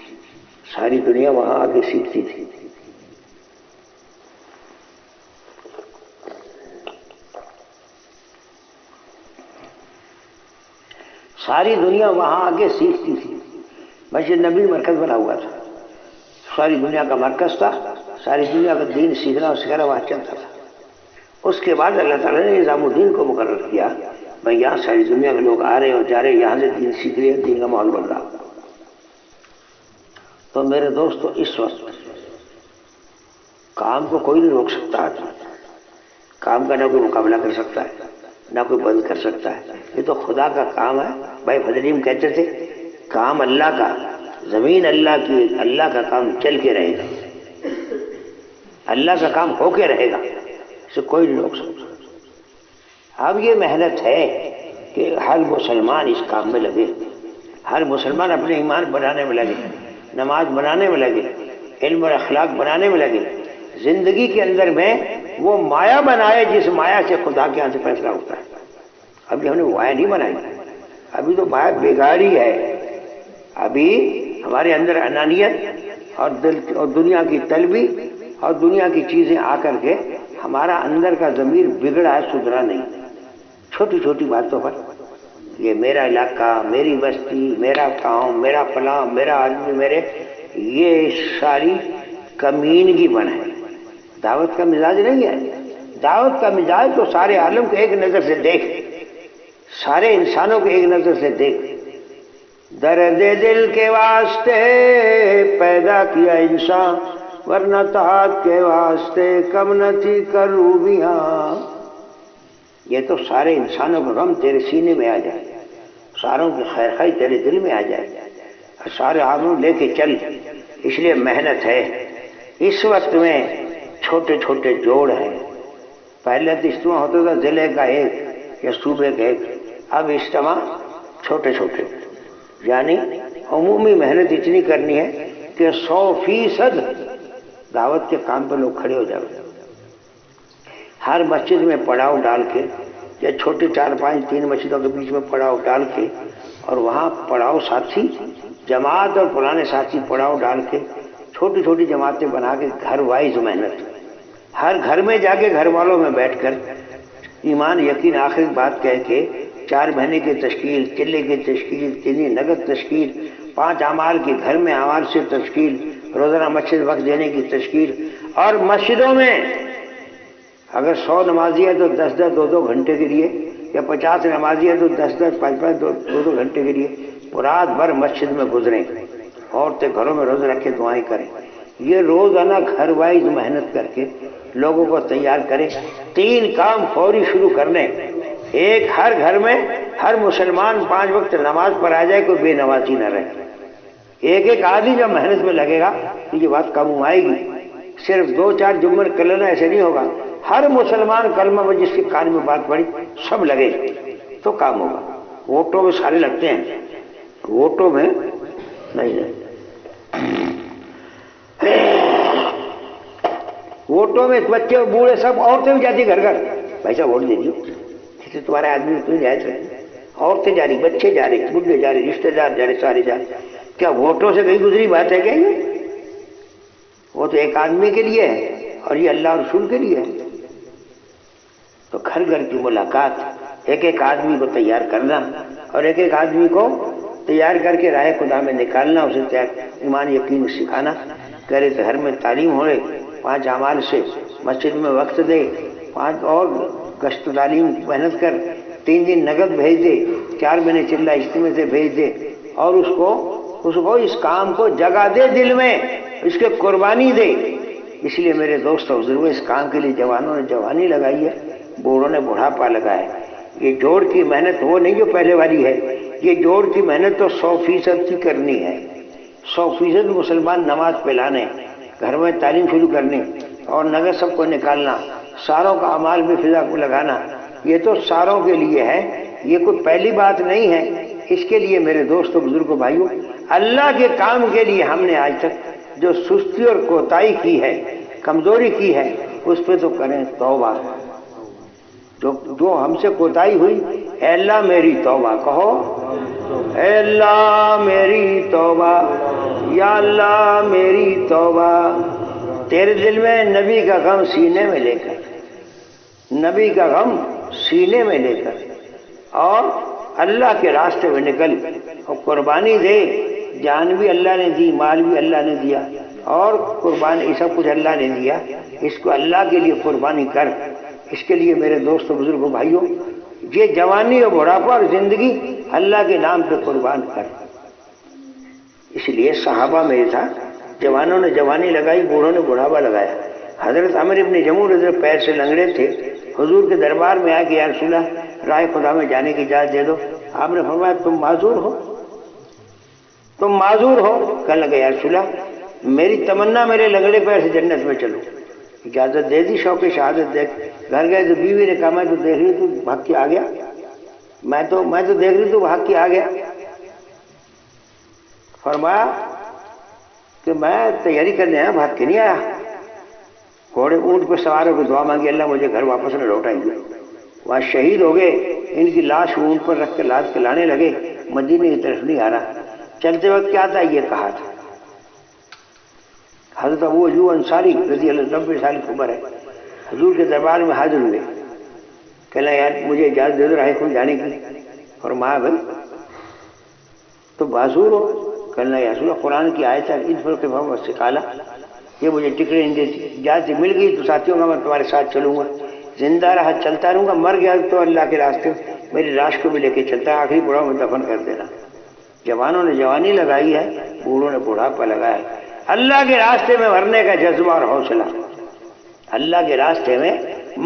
ساری دنیا وہاں آ کے سیکھتی تھی. ساری دنیا وہاں آ کے سیکھتی تھی. مسجد نبوی مرکز بنا ہوا تھا، ساری دنیا کا مرکز تھا، ساری دنیا کا دین سیکھنا اور سکھانا وہاں چلتا تھا. اس کے بعد اللہ تعالیٰ نے نظام الدین کو مقرر کیا، بھائی یہاں ساری دنیا کے لوگ آ رہے اور جا رہے، یہاں سے دین سیکھ رہے ہیں، دین کا ماحول بن رہا. تو میرے دوستو اس وقت کام کو کوئی نہیں روک سکتا. کام کا نہ کوئی مقابلہ کر سکتا ہے، نہ کوئی بند کر سکتا ہے. یہ تو خدا کا کام ہے. بھائی فضلیم کہتے تھے کام اللہ کا، زمین اللہ کی، اللہ کا کام چل کے رہے گا، اللہ کا کام ہو کے رہے گا، اسے کوئی نہیں روک سکتا. اب یہ محنت ہے کہ ہر مسلمان اس کام میں لگے، ہر مسلمان اپنے ایمان بنانے میں لگے، نماز بنانے میں لگے، علم اور اخلاق بنانے میں لگے. زندگی کے اندر میں وہ مایا بنائے جس مایا سے خدا کے ہاں سے فیصلہ ہوتا ہے. ابھی ہم نے مایا نہیں بنائی، ابھی تو مایا بگاڑی ہے. ابھی ہمارے اندر انانیت اور دنیا کی طلبی اور دنیا کی چیزیں آ کر کے ہمارا اندر کا ضمیر بگڑا ہے، سدھرا نہیں. چھوٹی چھوٹی باتوں پر یہ میرا علاقہ، میری بستی، میرا قوم، میرا فلاں، میرا آدمی، میرے، یہ ساری کمینگی بن ہے. دعوت کا مزاج نہیں ہے. دعوت کا مزاج تو سارے عالم کو ایک نظر سے دیکھ، سارے انسانوں کو ایک نظر سے دیکھ. درد دل کے واسطے پیدا کیا انسان، ورنہ طاعت کے واسطے کم نہ تھی کروبیاں. یہ تو سارے انسانوں کا غم تیرے سینے میں آ جائے، ساروں کی خیر خواہی تیرے دل میں آ جائے، اور سارے آدمی لے کے چل. اس لیے محنت ہے. اس وقت میں چھوٹے چھوٹے جوڑ ہیں. پہلے تو اجتماع ہوتا تھا ضلع کا ایک یا صوبے کا ایک، اب اجتماع چھوٹے چھوٹے، یعنی عمومی محنت اتنی کرنی ہے کہ 100% دعوت کے کام پہ لوگ کھڑے ہو جائیں. ہر مسجد میں پڑاؤ ڈال کے، یا چھوٹے 4-5-3 مسجدوں کے بیچ میں پڑاؤ ڈال کے، اور وہاں پڑاؤ ساتھی جماعت اور پرانے ساتھی پڑاؤ ڈال کے چھوٹی چھوٹی جماعتیں بنا کے گھر وائز محنت، ہر گھر میں جا کے گھر والوں میں بیٹھ کر ایمان یقین آخری بات کہہ کے 4 مہینے کی تشکیل، چلے کی تشکیل، 3 نگد تشکیل، 5 اعمال کی گھر میں اعمال سے تشکیل، روزانہ مسجد وقت دینے کی تشکیل. اور مسجدوں میں اگر 100 نمازی ہے تو 10-10 2-2 گھنٹے کے لیے، یا 50 نمازی ہے تو 10-10 5-5 2-2 گھنٹے کے لیے رات بھر مسجد میں گزریں. عورتیں گھروں میں روزہ رکھے دعائیں کریں. یہ روزانہ گھر وائز محنت کر کے لوگوں کو تیار کرے. 3 کام فوری شروع کرنے. ایک، ہر گھر میں ہر مسلمان 5 وقت نماز پر آ جائے، کوئی بے نمازی نہ رہے. ایک آدمی جب محنت میں لگے گا تو یہ بات کم آئے گی. صرف 2-4 جمعہ کر لینا ایسے نہیں ہوگا. ہر مسلمان کلمہ میں جس کے کان میں بات پڑی سب لگے تو کام ہوگا. ووٹوں میں سارے لگتے ہیں، ووٹوں میں نہیں لگتے۔ ووٹوں میں بچے بوڑھے سب، عورتیں بھی جاتی گھر گھر، بھائی صاحب ووٹ دے دیو، جیسے تمہارے آدمی تمہیں جائز رہے، عورتیں جا رہی، بچے جا رہے، بوڑھے جا رہے، رشتے دار جا رہے، سارے جا رہے۔ کیا ووٹوں سے کہیں گزری بات ہے کیا یہ؟ وہ تو ایک آدمی کے لیے ہے اور یہ اللہ اور رسول کے لیے ہے۔ تو گھر گھر کی ملاقات، ایک ایک آدمی کو تیار کرنا اور ایک ایک آدمی کو تیار کر کے راہ خدا میں نکالنا، اسے ایمان یقین سکھانا، کرے تو گھر میں تعلیم ہو رہے، 5 اعمال سے مسجد میں وقت دے، 5 اور گشت تعلیم محنت کر، 3 دن نقد بھیج دے، 4 مہینے چلہ اجتماع سے بھیج دے، اور اس کو اس کام کو جگہ دے، دل میں اس کے قربانی دے۔ اس لیے میرے دوست اور بزرگوں، اس کام کے لیے جوانوں نے جوانی لگائی ہے، بوڑھوں نے بڑھاپا لگایا ہے۔ یہ جوڑ کی محنت وہ نہیں جو پہلے والی ہے، یہ جوڑ کی محنت تو 100% کی کرنی ہے۔ 100% مسلمان نماز پہ لانے، گھر میں تعلیم شروع کرنی اور نگر سب کو نکالنا، ساروں کا اعمال میں فضا کو لگانا، یہ تو ساروں کے لیے ہے، یہ کوئی پہلی بات نہیں ہے۔ اس کے لیے میرے دوستوں بزرگوں بھائیوں، اللہ کے کام کے لیے ہم نے آج تک جو سستی اور کوتاہی کی ہے، کمزوری کی ہے، اس پہ تو کریں توبہ۔ جو ہم سے کوتاہی ہوئی، اے اللہ میری توبہ، کہو اے اللہ میری توبہ، یا اللہ میری توبہ۔ تیرے دل میں نبی کا غم سینے میں لے کر، نبی کا غم سینے میں لے کر، اور اللہ کے راستے میں نکل اور قربانی دے۔ جان بھی اللہ نے دی، مال بھی اللہ نے دیا، اور قربانی سب کچھ اللہ نے دیا، اس کو اللہ کے لیے قربانی کر۔ اس کے لیے میرے دوستوں بزرگوں بھائیوں، یہ جوانی اور بڑھاپا اور زندگی اللہ کے نام پہ قربان کر۔ اس لیے صحابہ میں تھا، جوانوں نے جوانی لگائی، بوڑھوں نے بڑھاپا لگایا۔ حضرت عامر ابن جموح حضرت پیر سے لنگڑے تھے، حضور کے دربار میں آ کے یا رسول اللہ راہ خدا میں جانے کی اجازت دے دو۔ آپ نے فرمایا تم معذور ہو، تم معذور ہو۔ کہنے لگے یا رسول اللہ میری تمنا میرے لنگڑے پیر سے جنت میں چلو۔ اجازت دے دی، شوق شہادت دے گھر گئے تو بیوی نے کہا میں تو دیکھ رہی تو بھاگ کے آ گیا، میں تو دیکھ رہی تو بھاگ کے آ گیا۔ فرمایا کہ میں تیاری کرنے آیا، بھاگ کے نہیں آیا۔ گھوڑے اونٹ پہ سوار ہو کے دعا مانگی، اللہ مجھے گھر واپس نہ لوٹائیں گے۔ وہاں شہید ہو گئے، ان کی لاش اونٹ پر رکھ کے لاد کے لانے لگے، مدینے کی طرف نہیں آ رہا۔ چلتے وقت کیا تھا یہ کہا تھا۔ حضرت ابو ایوب انصاری رضی اللہ 90 سال کی عمر ہے، حضور کے دربار میں حاضر ہوئے، کہنا یار مجھے اجازت دے دو راہ خود جانے کی۔ فرمایا بھائی تو معذور ہو؟ کہنا یا رسول اللہ قرآن کی آیت ہے ان فرقے فہم استقالہ، یہ مجھے ٹکٹیں نہیں دیتی، اجازت مل گئی تو ساتھیوں کا میں تمہارے ساتھ چلوں گا، زندہ رہا چلتا رہوں گا، مر گیا تو اللہ کے راستے میری لاش کو بھی لے کے چلتا ہے، آخری بڑھاؤ میں دفن کر دینا۔ جوانوں نے جوانی لگائی ہے، بوڑھوں نے بڑھاپا لگایا ہے۔ اللہ کے راستے میں مرنے کا جذبہ اور حوصلہ، اللہ کے راستے میں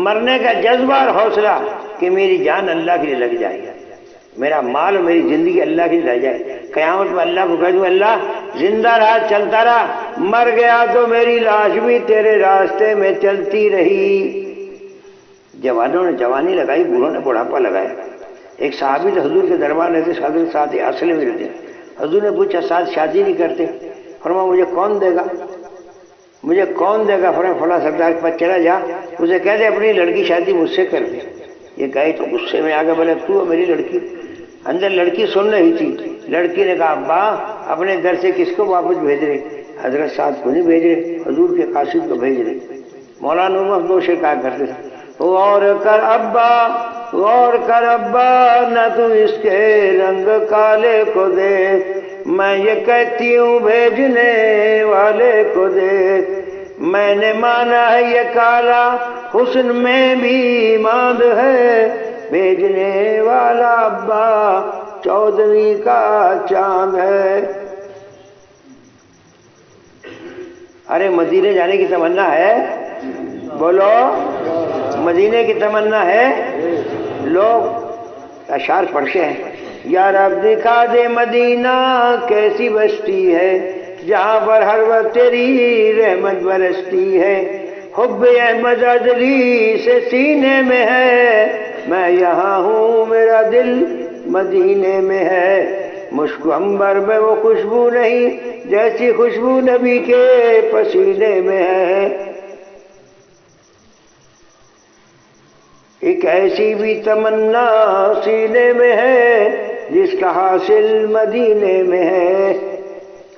مرنے کا جذبہ اور حوصلہ کہ میری جان اللہ کے لیے لگ جائے، میرا مال اور میری زندگی اللہ کے لیے لگ جائے، قیامت میں اللہ کو کہہ دوں اللہ زندہ رہا چلتا رہا، مر گیا تو میری لاش بھی تیرے راستے میں چلتی رہی۔ جوانوں نے جوانی لگائی، بوڑھوں نے بڑھاپا لگایا۔ ایک صحابی تو حضور کے دربار میں تھے، حضرت سعد اصل میں رہتے، حضور نے پوچھا سعد شادی نہیں کرتے؟ فرمایا مجھے کون دے گا، مجھے کون دے گا؟ فرمایا فلاں سردار کے پاس چلا جا، اسے کہہ دے اپنی لڑکی شادی مجھ سے کر دے۔ یہ گئے تو غصے میں آگے بولے تو میری لڑکی، اندر لڑکی سن رہی تھی، لڑکی نے کہا ابا اپنے در سے کس کو واپس بھیج رہے؟ حضرت سعد کو نہیں بھیج رہے، حضور کے قاصد کو بھیج رہے۔ مولانا عمر دو شعر کہا کرتے تھے، غور کر ابا غور کر ابا نہ تو اس کے رنگ کالے کو دیکھ، میں یہ کہتی ہوں بھیجنے والے کو دیکھ، میں نے مانا ہے یہ کالا حسن میں بھی ماند ہے، بھیجنے والا ابا 14ویں کا چاند ہے۔ ارے مدینے جانے کی تمنا ہے؟ بولو مدینے کی تمنا ہے؟ لوگ اشعار پڑھتے ہیں، یا رب دکھا دے مدینہ کیسی بستی ہے، جہاں پر ہر وقت تیری رحمت برستی ہے، حب احمد عدلی سے سینے میں ہے، میں یہاں ہوں میرا دل مدینے میں ہے، مشک عنبر میں وہ خوشبو نہیں جیسی خوشبو نبی کے پسینے میں ہے۔ ایک ایسی بھی تمنا سینے میں ہے جس کا حاصل مدینے میں ہے۔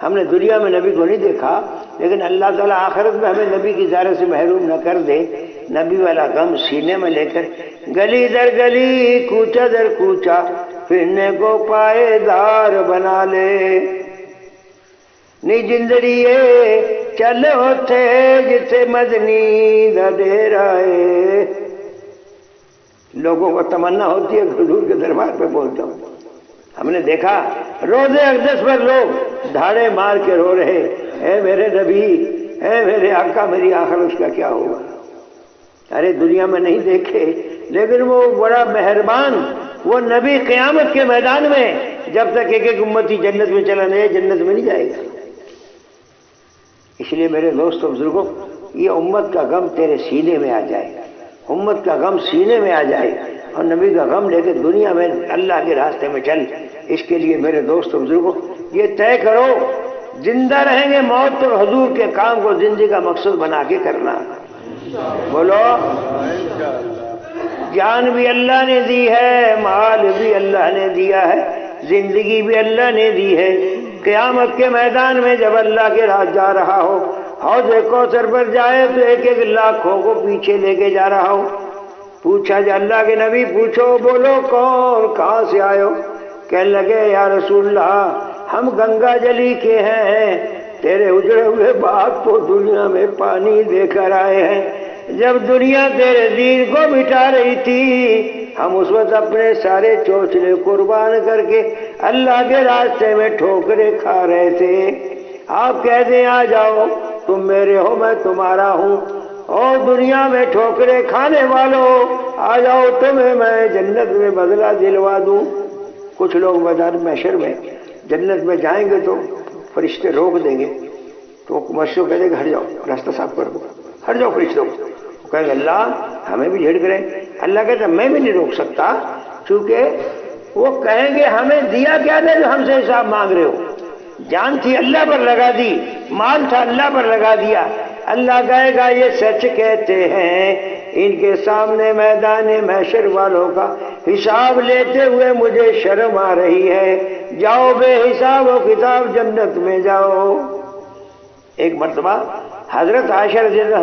ہم نے دنیا میں نبی کو نہیں دیکھا، لیکن اللہ تعالیٰ آخرت میں ہمیں نبی کی زیارت سے محروم نہ کر دے۔ نبی والا غم سینے میں لے کر گلی در گلی کوچا در کوچا پھرنے کو پائے دار بنا لے۔ نی جندڑیے چل ہوتے جتے مدنی دا ڈیرا ہے۔ لوگوں کو تمنا ہوتی ہے حضور کے دربار پہ پہنچ جاؤں۔ ہم نے دیکھا روزے اقدس پر لوگ دھاڑے مار کے رو رہے، اے میرے نبی، اے میرے آقا، میری آخرت کا کیا ہوگا؟ ارے دنیا میں نہیں دیکھے، لیکن وہ بڑا مہربان وہ نبی قیامت کے میدان میں جب تک ایک ایک امتی جنت میں چلا نہیں جنت میں نہیں جائے گا۔ اس لیے میرے دوستوں بزرگوں، یہ امت کا غم تیرے سینے میں آ جائے، امت کا غم سینے میں آ جائے اور نبی کا غم لے کے دنیا میں اللہ کے راستے میں چل۔ اس کے لیے میرے دوستوں بزرگوں یہ طے کرو، زندہ رہیں گے موت تو حضور کے کام کو زندگی کا مقصد بنا کے کرنا۔ بولو، جان بھی اللہ نے دی ہے، مال بھی اللہ نے دیا ہے، زندگی بھی اللہ نے دی ہے۔ قیامت کے میدان میں جب اللہ کے راہ جا رہا ہو، حوض کوثر پر جائے تو ایک ایک لاکھوں کو پیچھے لے کے جا رہا ہو۔ پوچھا جا اللہ کے نبی، پوچھو، بولو کون، کہاں سے آئے ہو؟ کہنے لگے یا رسول اللہ، ہم گنگا جلی کے ہیں، تیرے اجڑے ہوئے باغ کو دنیا میں پانی دے کر آئے ہیں۔ جب دنیا تیرے دین کو مٹا رہی تھی، ہم اس وقت اپنے سارے چوچلے قربان کر کے اللہ کے راستے میں ٹھوکریں کھا رہے تھے۔ آپ کہہ دیں آ جاؤ، تم میرے ہو میں تمہارا ہوں، اور دنیا میں ٹھوکریں کھانے والوں آ جاؤ، تمہیں میں جنت میں بدلہ دلوا دوں۔ کچھ لوگ میدان محشر میں جنت میں جائیں گے تو فرشتے روک دیں گے، تو مشروں کہہ دیں گے ہٹ جاؤ، راستہ صاف کر دو، ہٹ جاؤ فرشتوں۔ وہ کہیں گے اللہ ہمیں بھی جھڑک رہے۔ اللہ کہتا میں بھی نہیں روک سکتا، چونکہ وہ کہیں گے ہمیں دیا کیا تھا جو ہم سے حساب مانگ رہے ہو؟ جان تھی اللہ پر لگا دی، مال تھا اللہ پر لگا دیا۔ اللہ کہے گا یہ سچ کہتے ہیں، ان کے سامنے میدان محشر والوں کا حساب لیتے ہوئے مجھے شرم آ رہی ہے، جاؤ بے حساب و کتاب جنت میں جاؤ۔ ایک مرتبہ حضرت عائشہ رضی اللہ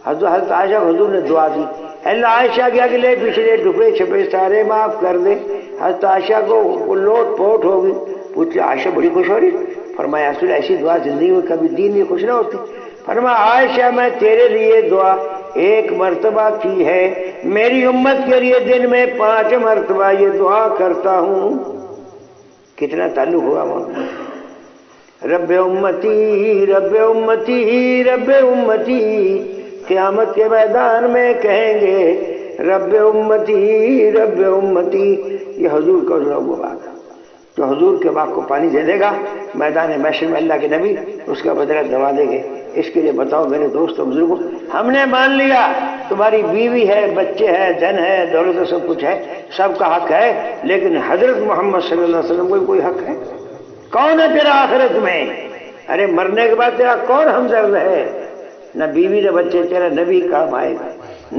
حضرت عائشہ حضور نے دعا دی، اللہ عائشہ کے اگلے پچھلے ڈھپے چھپے سارے معاف کر دے۔ حضرت عائشہ کو لوٹ پوٹ ہو گئی، پوچھ عائشہ بڑی خوش ہو رہی، فرمایا رسول ایسی دعا زندگی میں کبھی دی نہیں، خوش نہ ہوتی۔ فرمایا عائشہ میں تیرے لیے دعا ایک مرتبہ کی ہے، میری امت کے لیے دن میں 5 مرتبہ یہ دعا کرتا ہوں۔ کتنا تعلق ہوا محمد، رب امتی رب امتی رب امتی۔ قیامت کے میدان میں کہیں گے رب امتی رب امتی۔ یہ حضور کا وہ بات ہے، جو حضور کے باغ کو پانی دے دے گا میدان محشر میں اللہ کے نبی اس کا بدلہ دوا دیں گے۔ اس کے لیے بتاؤ میرے دوستوں بزرگوں، ہم نے مان لیا تمہاری بیوی ہے، بچے ہے، دھن ہے، دولت ہے، سب کچھ ہے، سب کا حق ہے، لیکن حضرت محمد صلی اللہ علیہ وسلم کو کوئی حق ہے؟ کون ہے تیرا آخرت میں؟ ارے مرنے کے بعد تیرا کون ہمدرد ہے؟ نہ بیوی نہ بچے، تیرا نبی کام آئے گا۔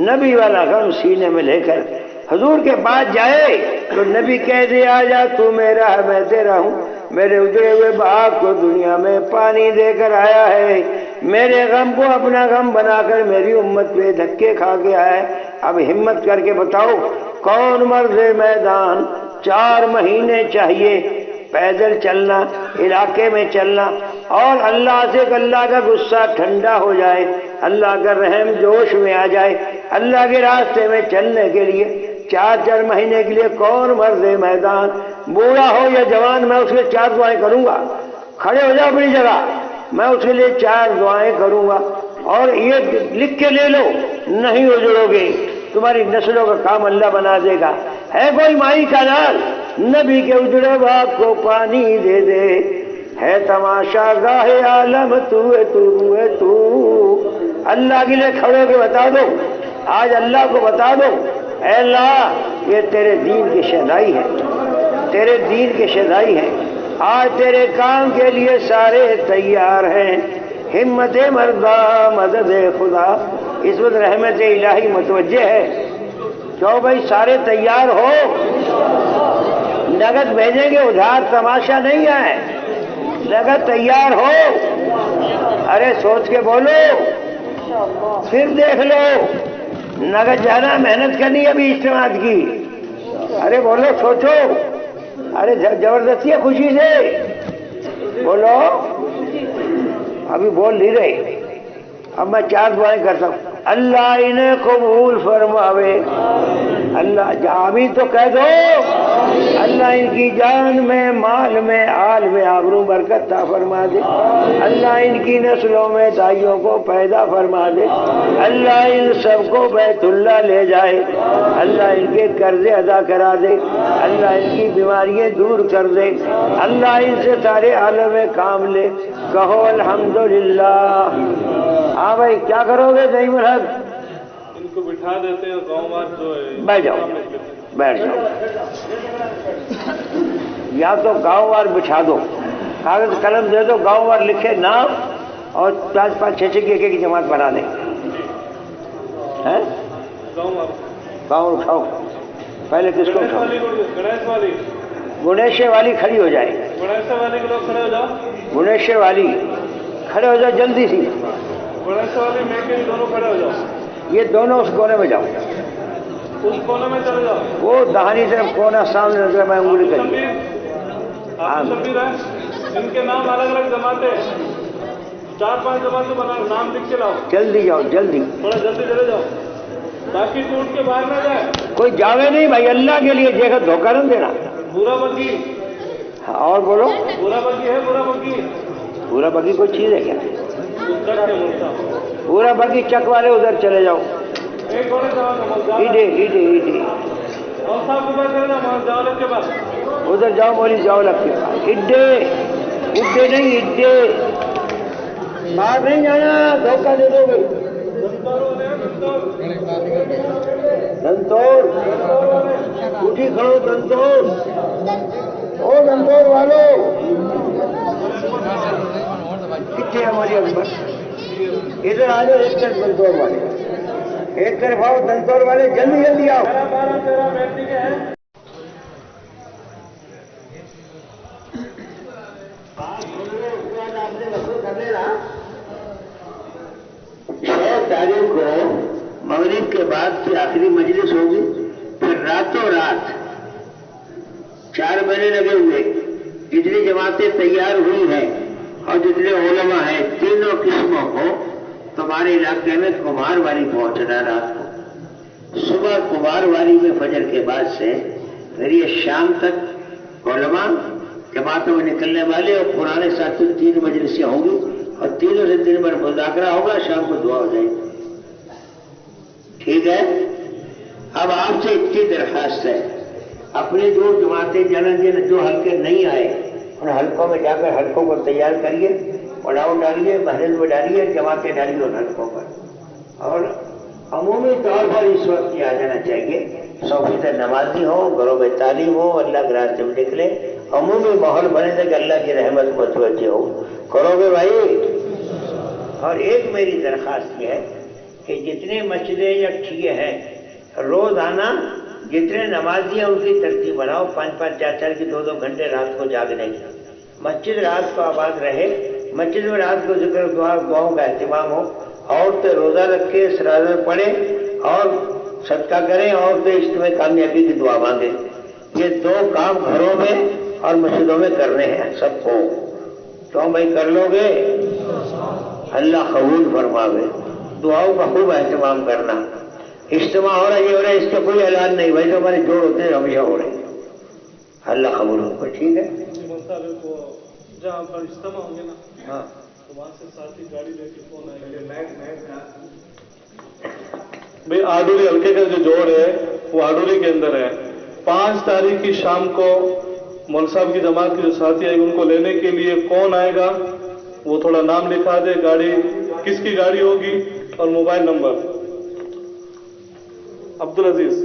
نبی والا غم سینے میں لے کر حضور کے پاس جائے تو نبی کہہ دے آ جا تو میرا ہے میں تیرا ہوں، میرے اجڑے ہوئے باغ کو دنیا میں پانی دے کر آیا ہے، میرے غم کو اپنا غم بنا کر میری امت پہ دھکے کھا کے آیا ہے۔ اب ہمت کر کے بتاؤ کون مرد میدان 4 مہینے چاہیے پیدل چلنا، علاقے میں چلنا، اور اللہ سے اللہ کا غصہ ٹھنڈا ہو جائے، اللہ کا رحم جوش میں آ جائے، اللہ کے راستے میں چلنے کے لیے 4 مہینے کے لیے کون مرد میدان، بوڑھا ہو یا جوان، میں اس کے 4 دعائیں کروں گا۔ کھڑے ہو جاؤ اپنی جگہ، میں اس کے لیے 4 دعائیں کروں گا، اور یہ لکھ کے لے لو، نہیں اجڑو گے، تمہاری نسلوں کا کام اللہ بنا دے گا۔ ہے کوئی مائی کا نال، نبی کے اجڑے باغ کو پانی دے دے، ہے تماشا گاہ عالم تو ہے تو ہے تو۔ اللہ کے لیے کھڑے ہو کے بتا دو، آج اللہ کو بتا دو، اے اللہ یہ تیرے دین کی شہنائی ہے، تیرے دین کے شدائی ہیں، آج تیرے کام کے لیے سارے تیار ہیں، ہمت مردہ مدد خدا، اس وقت رحمت الہی متوجہ ہے، کیوں بھائی سارے تیار ہو، نقد بھیجیں گے، ادھار تماشا نہیں ہے، نقد تیار ہو، ارے سوچ کے بولو، پھر دیکھ لو، نقد جانا، محنت کرنی ہے ابھی اجتماع کی، ارے بولو سوچو، ارے زبردستی ہے، خوشی سے بولو، ابھی بول نہیں رہے، اب میں 4 دعائیں کرتا ہوں، اللہ انہیں قبول فرماوے، اللہ آمین تو کہہ دو، اللہ ان کی جان میں، مال میں، آل میں آبرو برکت عطا فرما دے، اللہ ان کی نسلوں میں دائیوں کو پیدا فرما دے، اللہ ان سب کو بیت اللہ لے جائے، اللہ ان کے قرضے ادا کرا دے، اللہ ان کی بیماریاں دور کر دے، اللہ ان سے سارے عالم میں کام لے، کہو الحمدللہ۔ ہاں بھائی کیا کرو گے نعیم الحق؟ ان کو بٹھا دیتے ہیں، گاؤں وار جو ہے بیٹھ جاؤ، بیٹھ جاؤ، یا تو گاؤں وار بچھا دو، کاغذ قلم دے دو، گاؤں وار لکھے نام اور 5 6 کی ایک جماعت بنا دیں، گاؤں اٹھاؤ، پہلے کس کو اٹھاؤ؟ گنیشے والی کھڑی ہو جائے، گنیشے والی کے لوگ کھڑے ہو جاؤ، گنیشے والی کھڑے ہو جاؤ جلدی سی، گنیشے والی میں کے دونوں کھڑے ہو جاؤ، یہ دونوں اس کونے میں جاؤ، اس کونے میں چلے جاؤ، وہ دہانی طرف کونا سامنے نظر میں انگلی کریے، آپ شبیر ہیں، ان کے نام الگ الگ جماعتیں، 4 5 جماعتیں بنا، نام لکھ کے لاؤ، جلدی جاؤ، جلدی، تھوڑا جلدی چلے جاؤ، باقی ٹوٹ کے باہر نہ جائے، کوئی جاوے نہیں بھائی، اللہ کے لیے جگہ دھوکہ نہ دینا، برا بگی، اور بولو، برا بگی ہے، برا بگی، پورا بگی کوئی چیز ہے کیا؟ ادھر کے ملتا، پورا بگی چک والے ادھر چلے جاؤ، ایک ہونے جاؤ، ایڈے ایڈے ایڈے اور صاحب کے پاس چلے جاؤ، جاولت کے پاس، ادھر جاؤ، مولی جاؤ لگ کے پاس، اڈے اڈے نہیں اڈے، باہر نہیں جانا، دھوکہ دے دو گے، دنتور اٹھی کھڑو، دنتور، او دنتور والو کتنے ہماری اکبر، ادھر آ جاؤ، ایک طرف دنتور والے، ایک طرف آؤ، دنتور والے جلدی جلدی آؤ، 12 13 بیٹھنے کے ہیں، تاریخ کو مغرب کے بعد کی آخری مجلس ہوگی، پھر راتوں رات 4 مہینے لگے ہوئے، جتنی جماعتیں تیار ہوئی ہیں اور جتنے علماء ہیں، تینوں قسموں کو تمہارے علاقے میں کمار والی پہنچنا، رات کو صبح کمار والی میں فجر کے بعد سے پھر یہ شام تک علماء جماعتوں میں نکلنے والے، اور پرانے ساتھی 3 مجلسیں ہوں گی، اور تینوں سے دن بھر مذاکرہ ہوگا، شام کو دعا ہو جائے گی، ٹھیک ہے؟ اب آپ سے اتنی درخواست ہے، اپنے جو جماعتیں جن جو حلقے نہیں آئے، ان حلقوں میں جا کر حلقوں کو تیار کریے، پڑاؤ ڈالیے، محرض میں ڈالیے، جماعتیں ڈالیے ان حلقوں پر، اور عمومی طور پر اس وقت یہ آ جانا چاہیے، 100% نمازی ہو، گھروں میں تعلیم ہو، اللہ کے راستے میں نکلے، عمومی ماحول بنے تھے کہ اللہ کی رحمت متوجہ ہو، کرو گے بھائی؟ اور ایک میری درخواست یہ ہے کہ جتنے مسجدیں یا ٹھیے ہیں، روزانہ جتنے نمازی ہیں ان کی ترتیب بناؤ، 5 5 4 4 کی 2 2 گھنٹے رات کو جاگنے کی، مسجد رات کو آباد رہے، مسجد میں رات کو ذکر دعاؤں کا اہتمام ہو، عورتیں روزہ رکھے، سرازہ پڑھیں اور صدقہ کریں، عورتیں اجتماع کامیابی کی دعا مانگیں، یہ 2 کام گھروں میں اور مسجدوں میں کرنے ہیں سب کو، تو بھائی کر لو گے؟ اللہ قبول فرماوے، دعاؤں کا خوب اہتمام کرنا، اجتماع ہو رہا ہے، یہ ہو رہا ہے، اس کا کوئی اعلان نہیں، بھائی تو ہمارے جوڑ ہوتے ہیں ہمیشہ ہو رہے ہیں، اللہ قبول ہوگا، ٹھیک ہے؟ جہاں پر اجتماع ہوں گے نا، ہاں تو وہاں سے ساتھی گاڑی لے کے کون آئے گا؟ بھائی آڈوری ہلکے کا جو جوڑ ہے وہ آڈوری کے اندر ہے، 5 تاریخ کی شام کو مول صاحب کی جماعت کے جو ساتھی آئے گا ان کو لینے کے لیے کون آئے گا وہ تھوڑا نام لکھا دے، گاڑی کس کی گاڑی ہوگی اور موبائل نمبر۔ عبدالعزیز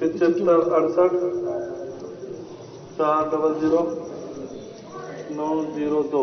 7568 400 902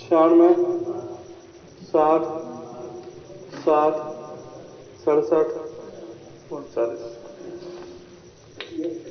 96 60 60 67 39।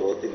2-3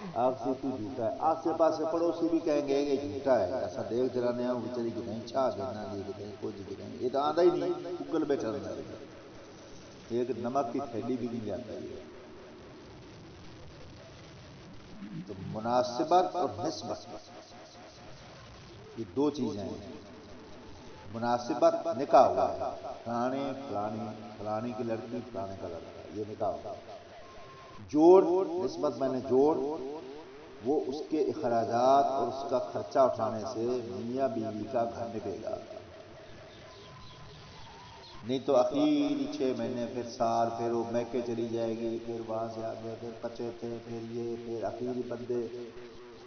آپ سے تو جھوٹا ہے، آس پاس پڑوسی بھی کہیں گے کہ جھوٹا ہے، ایسا دیکھ جرانے آؤں بیچاری کہ نہیں چھا دینا دی کہ نہیں کچھ کہ نہیں، یہ تو آدھا ہی نہیں گوگل بیٹھا رہنا ہے، ایک نمک کی تھیلی بھی نہیں لاتا یہ۔ تو مناسبت اور نسبت یہ دو چیزیں ہیں۔ مناسبت نکاح ہوا ہے، فلانے فلانی فلانی کی لڑکی فلانے کا لڑکا، یہ نکاح ہوا ہے۔ جوڑ نسبت میں نے جوڑ، وہ اس کے اخراجات اور اس کا خرچہ اٹھانے سے میاں بیوی کا گھر نکلے گا، نہیں تو اخیری 6 مہینے پھر سال پھر وہ میکے چلی جائے گی، پھر وہاں سے آگے پھر پچیتے پھر یہ پھر اخیری بندے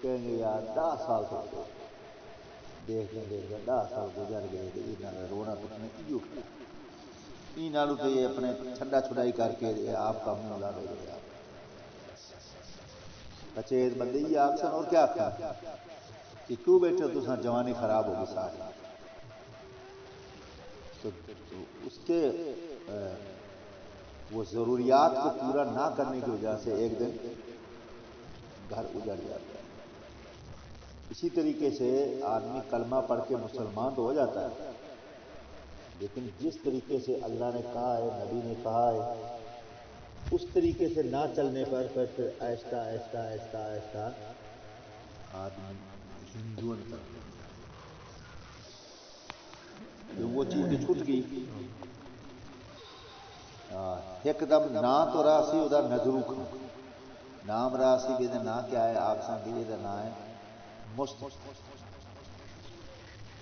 کہیں گے یار 10 سال تک تو دیکھتے دیکھتے 10 سال گزر گئے تو یہ رونا پٹنا ایو ای نالو تو یہ اپنے ٹھنڈا چھڑائی کر کے آپ کا منہ لا دے گے یار، پچیت بندے یہ آکسن اور کیا آکھن کہ کیوں بیٹھے تو سن جوانی خراب ہوگی ساری۔ تو اس کے وہ ضروریات کو پورا نہ کرنے کی وجہ سے ایک دن گھر اجڑ جاتا ہے۔ اسی طریقے سے آدمی کلمہ پڑھ کے مسلمان تو ہو جاتا ہے، لیکن جس طریقے سے اللہ نے کہا ہے نبی نے کہا ہے اس طریقے سے نہ چلنے پر پھر آہستہ آہستہ آہستہ آہستہ آدمی ہندوؤں کی طرف وہ چیز تو چھوٹ گئی، ایک دم نا تو راسی ادا نظرو کھاں نام راسی بھی نا کیا ہے آکساں بھی یہ نا ہے مست،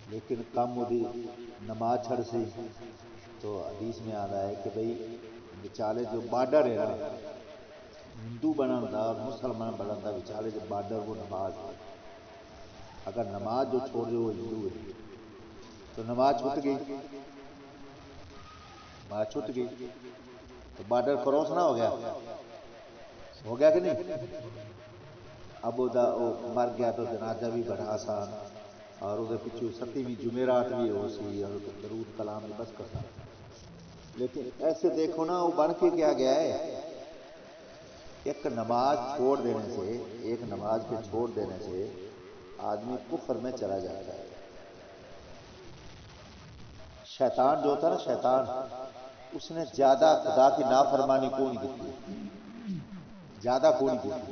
لیکن کم دی نماز چھڑ سی تو حدیث میں آتا ہے کہ بھئی بچالے جو بارڈر ہے نا ہندو بنن دا اور مسلمان بنن دا وچالے جو بارڈر وہ نماز ہے، اگر نماز جو چھوڑ دے وہ ہندو ہے تو نماز چھوٹ گئی، نماز چھوٹ گئی تو بارڈر کراس نہ ہو گیا کہ نہیں؟ اب وہ مر گیا تو جنازہ بھی بڑھا سان اور وہ پچھو 7ویں جمعرات بھی ہو سی اور درود کلام بھی بس کرتا، لیکن ایسے دیکھو نا وہ بن کے کیا گیا ہے، ایک نماز چھوڑ دینے سے ایک نماز کے چھوڑ دینے سے آدمی کفر میں چلا جاتا ہے۔ شیطان جو ہوتا ہے نا شیطان، اس نے زیادہ خدا کی نافرمانی کو نہیں دیتی، زیادہ کو نہیں دیتی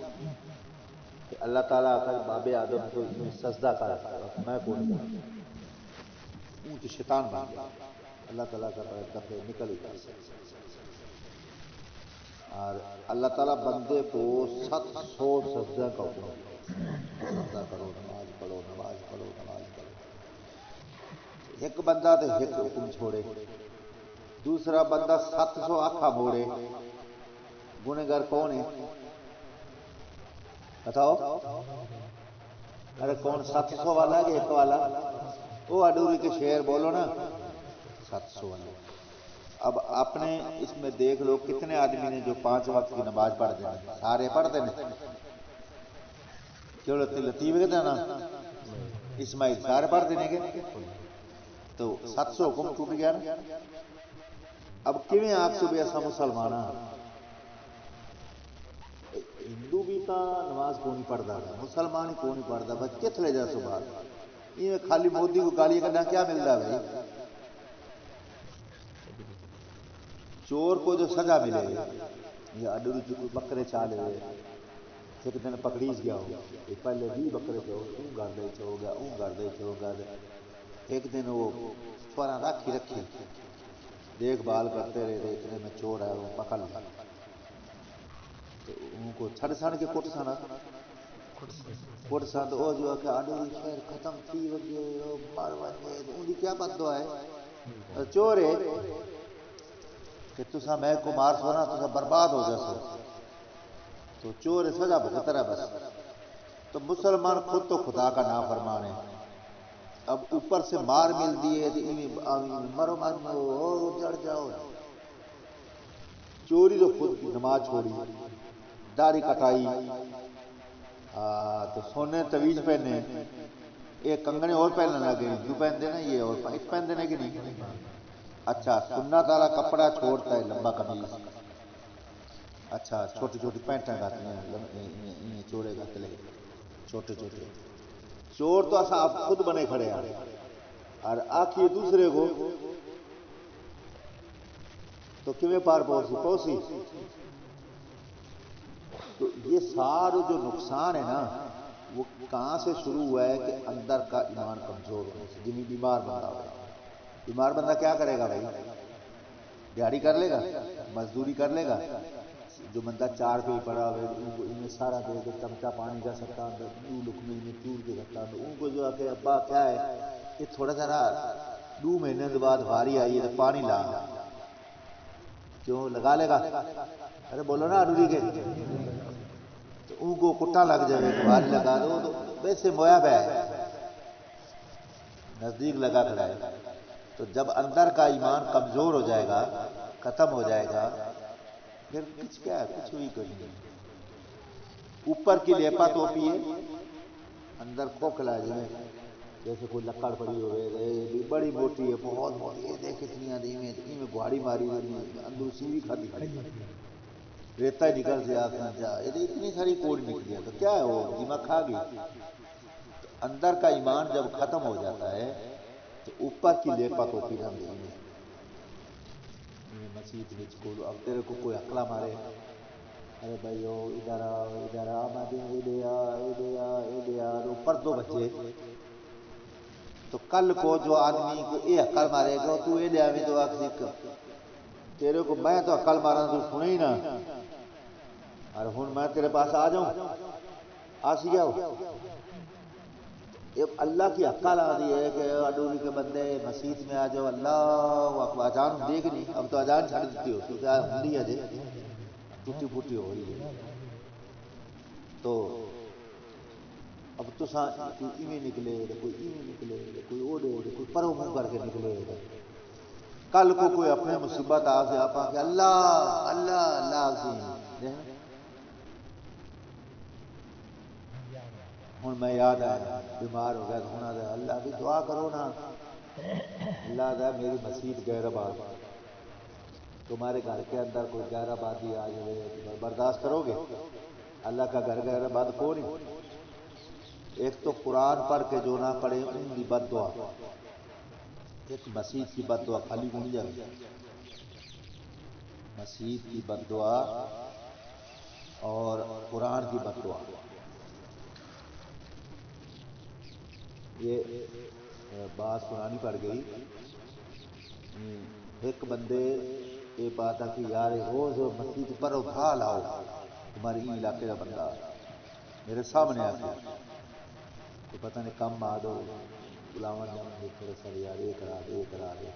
کہ اللہ تعالیٰ آتا ہے باب آدم تو سجدہ کر میں کو نہیں کرتا، اون تو شیطان بن گیا، اللہ تعالیٰ کا دفعہ نکل گیا اور اللہ تعالیٰ بندے کو 700 سجدہ کا حکم دیتا، سجدہ کرو نماز پڑھو نماز پڑھو نماز پڑھو، ایک بندہ تو ایک حکم چھوڑے، دوسرا بندہ 700 آنکھا موڑے، گنہگار کون ہے بتاؤ؟ ارے کون 700 والا کہ ایک والا؟ وہ اڈوری کے شعر بولو نا 700 والا۔ اب اپنے اس میں دیکھ لو کتنے آدمی نے جو 5 وقت کی نماز پڑھتے ہیں، سارے پڑھتے ہیں کیوں؟ لطیف کہتے ہیں نا اسماعیل سارے پڑھتے ہیں کہ تو 700 حکم ٹوٹ گیا نا۔ اب کیویں آپ سے بھی ایسا مسلمان ہندو بھی تا نماز کو نہیں پڑھتا مسلمان ہی کو نہیں پڑھتا، بس کت لے جا سو بات یہ خالی مودی کو گالی کرنا کیا ملتا ہے بھائی؟ چور کو جو سزا ملے یا اڈوری جو کوئی بکرے چالے ایک دن پکڑیس گیا ہو پہلے 20 بکرے تھے اون گھر دے ہو گیا اون گھر دے ہو گیا، ایک دن وہ چھوڑا رکھی دیکھ بھال کرتے رہے اتنے میں چور ہے وہ پکڑ لیا تو ان کو چھڑ سان کے کٹ سانا کٹ سان تو جو کہ اڈوری شہر ختم تھی وجے مر وجے ان دی کیا بد دعا ہے؟ چور ہے کہ تسا میں کو مار سو نا تسا برباد ہو جاسو، تو چور ہے سزا بھگت رہا بس۔ تو مسلمان خود تو خدا کا نافرمان ہے، اب اوپر سے مار مل دیے مرو مرو جڑ جاؤ، چوری تو خود نماز چھوڑی داڑھی کٹائی تو سونے تویز پہنے ایک کنگنے اور پہننے لگے جو پہنتے نا یہ اور پائٹ پہنتے ہیں کہ نہیں؟ اچھا سنت والا کپڑا چھوڑتا ہے لمبا قمیض، اچھا چھوٹی چھوٹی پینٹیں گاتے ہیں چوڑے گاتے لے چھوٹے چھوٹے چور تو ایسا آپ خود بنے کھڑے ہیں اور آخی دوسرے کو تو کیویں پار پوسی تو یہ سارا جو نقصان ہے نا وہ کہاں سے شروع ہوا ہے کہ اندر کا ایمان کمزور ہونے سے. جن بیمار بندہ ہو بیمار بندہ کیا کرے گا بھائی دیہڑی کر لے گا مزدوری کر لے گا جو بندہ چار پہ ہی پڑا ہوئے ان کو انہیں سارا دے دے چمچہ پانی کا سکتا دو لکمے انہیں چور کے سکتا ان کو جو کہ ابا کیا ہے یہ تھوڑا ذرا 2 مہینے بعد واری آئی ہے تو پانی لا کیوں لگا لے گا ارے بولو نا اڈوری کے تو ان کو کٹا لگ جائے واری لگا دو تو ویسے مویا پہ نزدیک لگا کھڑا ہے. تو جب اندر کا ایمان کمزور ہو جائے گا ختم ہو جائے گا پھر کچھ کیا ہے کچھ بھی کوئی نہیں. اوپر کی لیپا ٹوپی ہے اندر کھوکھلا ہے جیسے کوئی لکڑ پڑی ہوئے بڑی موٹی ہے بہت موٹی ہے دیکھ اتنی آدھی میں گواڑی ماری اندر سیوی کھاتی کھڑی ریتا ہی نکل سے آخنا جا اتنی ساری کوڑ نکلی ہے تو کیا ہے وہ دماغ کھا گئی. تو اندر کا ایمان جب ختم ہو جاتا ہے تو اوپر کی لیپا ٹوپی رہا مسیح کو اب تیرے کو کوئی اکلا مارے ارے بھائی ادھر آ اوپر 2 بچے تو کل کو جو آدمی کو یہ عقل مارے گا تو یہ لیا تو آخ تیرے کو میں تو عقل مارا تو سنے ہی نا اور ہوں میں تیرے پاس آ جاؤں آسی جاؤ. اللہ کی عقل آ رہی ہے کہ اڈوری کے بندے مسجد میں آ جاؤ اللہ اذان دیکھ نہیں اب تو اذان چھڑ دیتی ہو کیونکہ ہندی ہے جی ٹوٹی پھوٹی ہو رہی ہے تو اب تو کوئی ایویں نکلے کوئی ایویں نکلے کوئی اوڑے کوئی پرو منہ کر کے نکلے کل کو کوئی اپنے مصیبت آ سے آپ کے اللہ اللہ اللہ ہوں میں یاد آیا بیمار ہو گیا تو ہونا تھا اللہ بھی دعا کرو نا اللہ دا میری مسجد غیر آباد تمہارے گھر کے اندر کوئی غیر آبادی آ جائے تو برداشت کرو گے. اللہ کا گھر غیر آباد کو نہیں. ایک تو قرآن پڑھ کے جو نہ پڑھے ان کی بد دعا ایک مسجد کی بد دعا خالی کون جائے مسجد کی بد دعا اور قرآن کی بد دعا یہ بات سنانی پڑ گئی. ایک بندے یہ بات ہے کہ یار روز مسجد پر اٹھا لاؤ تمہاری علاقے کا بندہ میرے سامنے آ کے تو پتہ نہیں کم آ دو بلاوا جاؤں گے تھوڑا سا یار یہ کرا دے یہ کرا دے.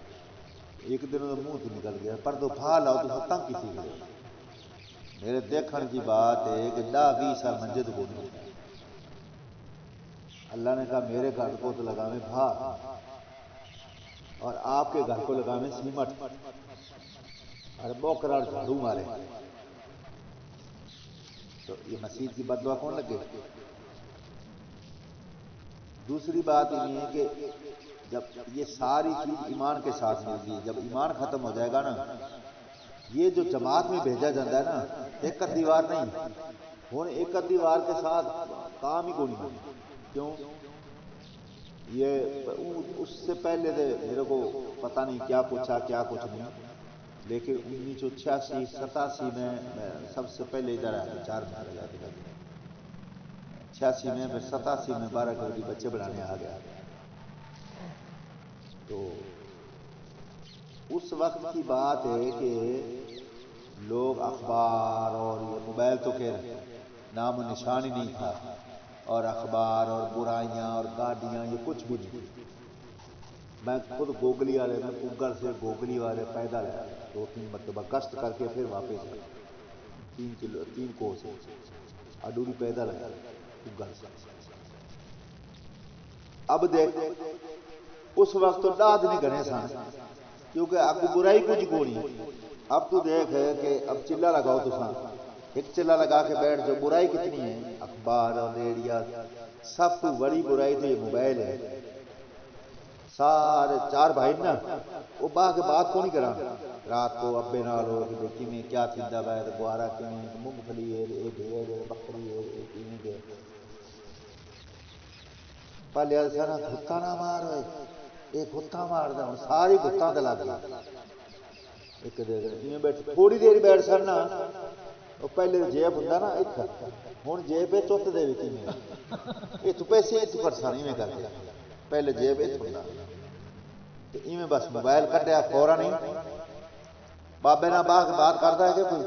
ایک دن منہ تو نکل گیا پر تو اٹھا لاؤ تو تنگ کسی کرے میرے دیکھنے کی بات ہے کہ 10-20 سال مسجد کو نہیں. اللہ نے کہا میرے گھر کو تو لگاویں بھا اور آپ کے گھر کو لگاویں سیمٹ اور بوکرا جھاڑو مارے تو یہ مسجد کی بد دعا کون لگے. دوسری بات یہ ہے کہ جب یہ ساری چیز ایمان کے ساتھ ملتی ہے جب ایمان ختم ہو جائے گا نا یہ جو جماعت میں بھیجا جاتا ہے نا ایک دیوار نہیں ہوں ایک دیوار کے ساتھ کام ہی کو نہیں کیوں یہ اس سے پہلے دے میرے کو پتہ نہیں کیا پوچھا کیا کچھ نہیں لیکن 1986-87 میں سب سے پہلے ادھر آیا 4 مہینے لگا کے 86 میں 87 میں 12 کروڑ بچے بڑھانے آ گیا. تو اس وقت کی بات ہے کہ لوگ اخبار اور یہ موبائل تو کہ نام و نشان ہی نہیں تھا اور اخبار اور برائیاں اور گاڑیاں یہ کچھ بھی نہیں. میں خود گوگلی والے میں پگل سے گوگلی والے پیدل ہے 2-3 مرتبہ گشت کر کے پھر واپس 3 کوس اڈوری پیدل ہے پگل سے. اب دیکھ اس وقت تو داد نہیں گنے سن کیونکہ اب برائی کچھ کو نہیں. اب تو دیکھ کہ اب چلا لگاؤ تو سان ایک چلا لگا کے بیٹھ جو برائی کتنی ہے اخبار اور ریڈیا سب تو بڑی برائی تو یہ موبائل ہے. سارے 4 بھائی نا وہ باہ کے بات کو نہیں کرا رات کو ابے نال ہو کہ کیویں کیا پیندا ہے گوارا کیویں مونگ پھلی ہے اے بھیڑ بکری ہے اے کیویں کے پہلے سارا گھتا نہ مار ہوئے یہ گھتا ماردا ہن ساری گھتاں تے لگ گئی ایک دے ایویں بیٹھ تھوڑی دیر بیٹھ سڑنا وہ پہلے جیب ہوندا نا اتھا ہن جیب چت دے وچ ایویں اے تو پیسے اے تو کر ساری ایویں کر کے پہلے جیب اے ہوندا تے ایویں بس موبائل کڈیا فوراً ہی بابے نال باہ کے بات کردا ہے کہ کوئی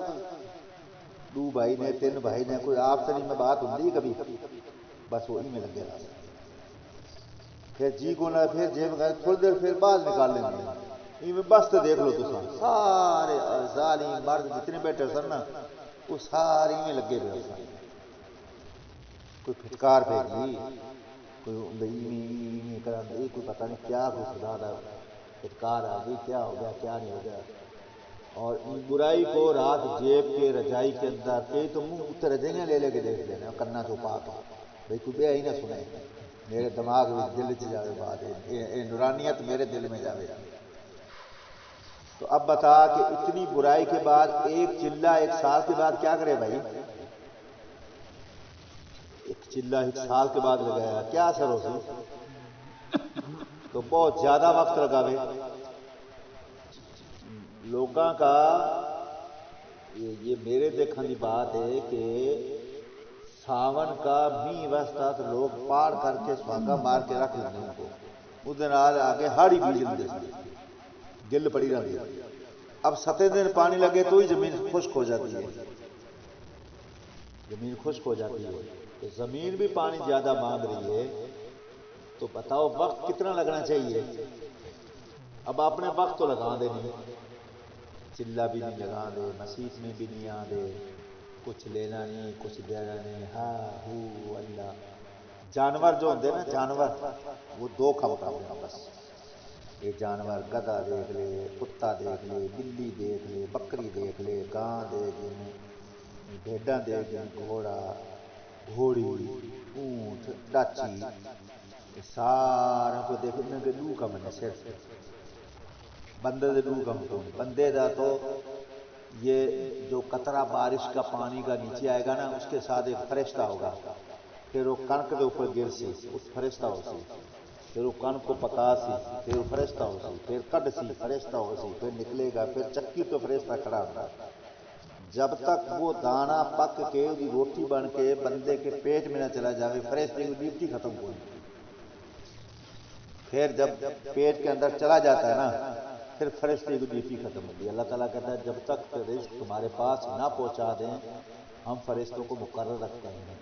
2 بھائی نے 3 بھائی نے کوئی آپ سے نہیں میں بات ہوندی کبھی بس وہ ایویں لگے رہا پھر جی کو نہ پھر جیب تھوڑی دیر پھر بعد نکال لیں ایویں بس تو دیکھ لو تساں سارے ظالم مرد جتنے بیٹھے سن نا وہ سارے ایویں لگے پئے سن کوئی پھٹکار پھینک لی کوئی ایویں کرن یہ کوئی پتہ نہیں کیا کوئی خدا دا پھٹکار آ گئی کیا ہو گیا کیا نہیں ہو گیا اور برائی کو رات جیب کے رجائی کے اندر کئی تو منہ اتنے رجائیاں لے کے دیکھ لینا کنا چو پا کے بھائی کوئی بے ہی نہ سنے میرے دماغ میں دل چ جاوے بات یہ نورانیت میرے دل میں جاوے تو اب بتا کہ اتنی برائی کے بعد ایک چلہ 1 سال کے بعد کیا کرے بھائی ایک چلہ 1 سال کے بعد لگایا کیا اثر ہو سی تو بہت زیادہ وقت لگاوے لوگاں کا یہ میرے دیکھنے کی بات ہے کہ ساون کا می واسطہ تو لوگ پاڑ کر کے سواگا مار کے رکھ لیتے ان کو اس دن آگے ہاڑی بیج لیتے گل پڑی رہتی ہے اب 7 دن پانی لگے تو ہی زمین خشک ہو جاتی ہے زمین خشک ہو جاتی ہے تو زمین بھی پانی زیادہ مانگ رہی ہے تو بتاؤ وقت کتنا لگنا چاہیے اب اپنے وقت تو لگا دے نہیں چلہ بھی نہیں لگا دے مسیت میں بھی نہیں آ دے کچھ لینا نہیں کچھ دینا نہیں ہاں ہو اللہ جانور جو ہوتے نا جانور وہ 2 کام کرتے ہیں بس یہ جانور گدھا دیکھ لے کتا دیکھ لے بلی دیکھ لے بکری دیکھ لے گاں دیکھ لے بھیڈاں دیکھ لے گھوڑا گھوڑی اونٹ ڈاچی سارا کو دیکھ ان کے 2 کم نے صرف بندے دے 2 کم کو بندے دا تو یہ جو قطرہ بارش کا پانی کا نیچے آئے گا نا اس کے ساتھ ایک فرشتہ ہوگا پھر وہ کنک کے اوپر گر سی اس فرشتہ ہو سی پھر وہ کنک کو پکا سی پھر وہ فرشتہ ہو سی پھر کڈ سی فرشتہ ہو سی پھر نکلے گا پھر چکی تو فرشتہ کھڑا ہوگا جب تک وہ دانا پک کے وہ روٹی بن کے بندے کے پیٹ میں نہ چلا جائے فرشتے کی ڈیوٹی ختم ہو جائے پھر جب پیٹ کے اندر چلا جاتا ہے نا پھر فرشتے کی ڈیوٹی ختم ہوتی ہے اللہ تعالیٰ کہتا ہے جب تک رزق تمہارے پاس نہ پہنچا دیں ہم فرشتوں کو مقرر رکھتے ہیں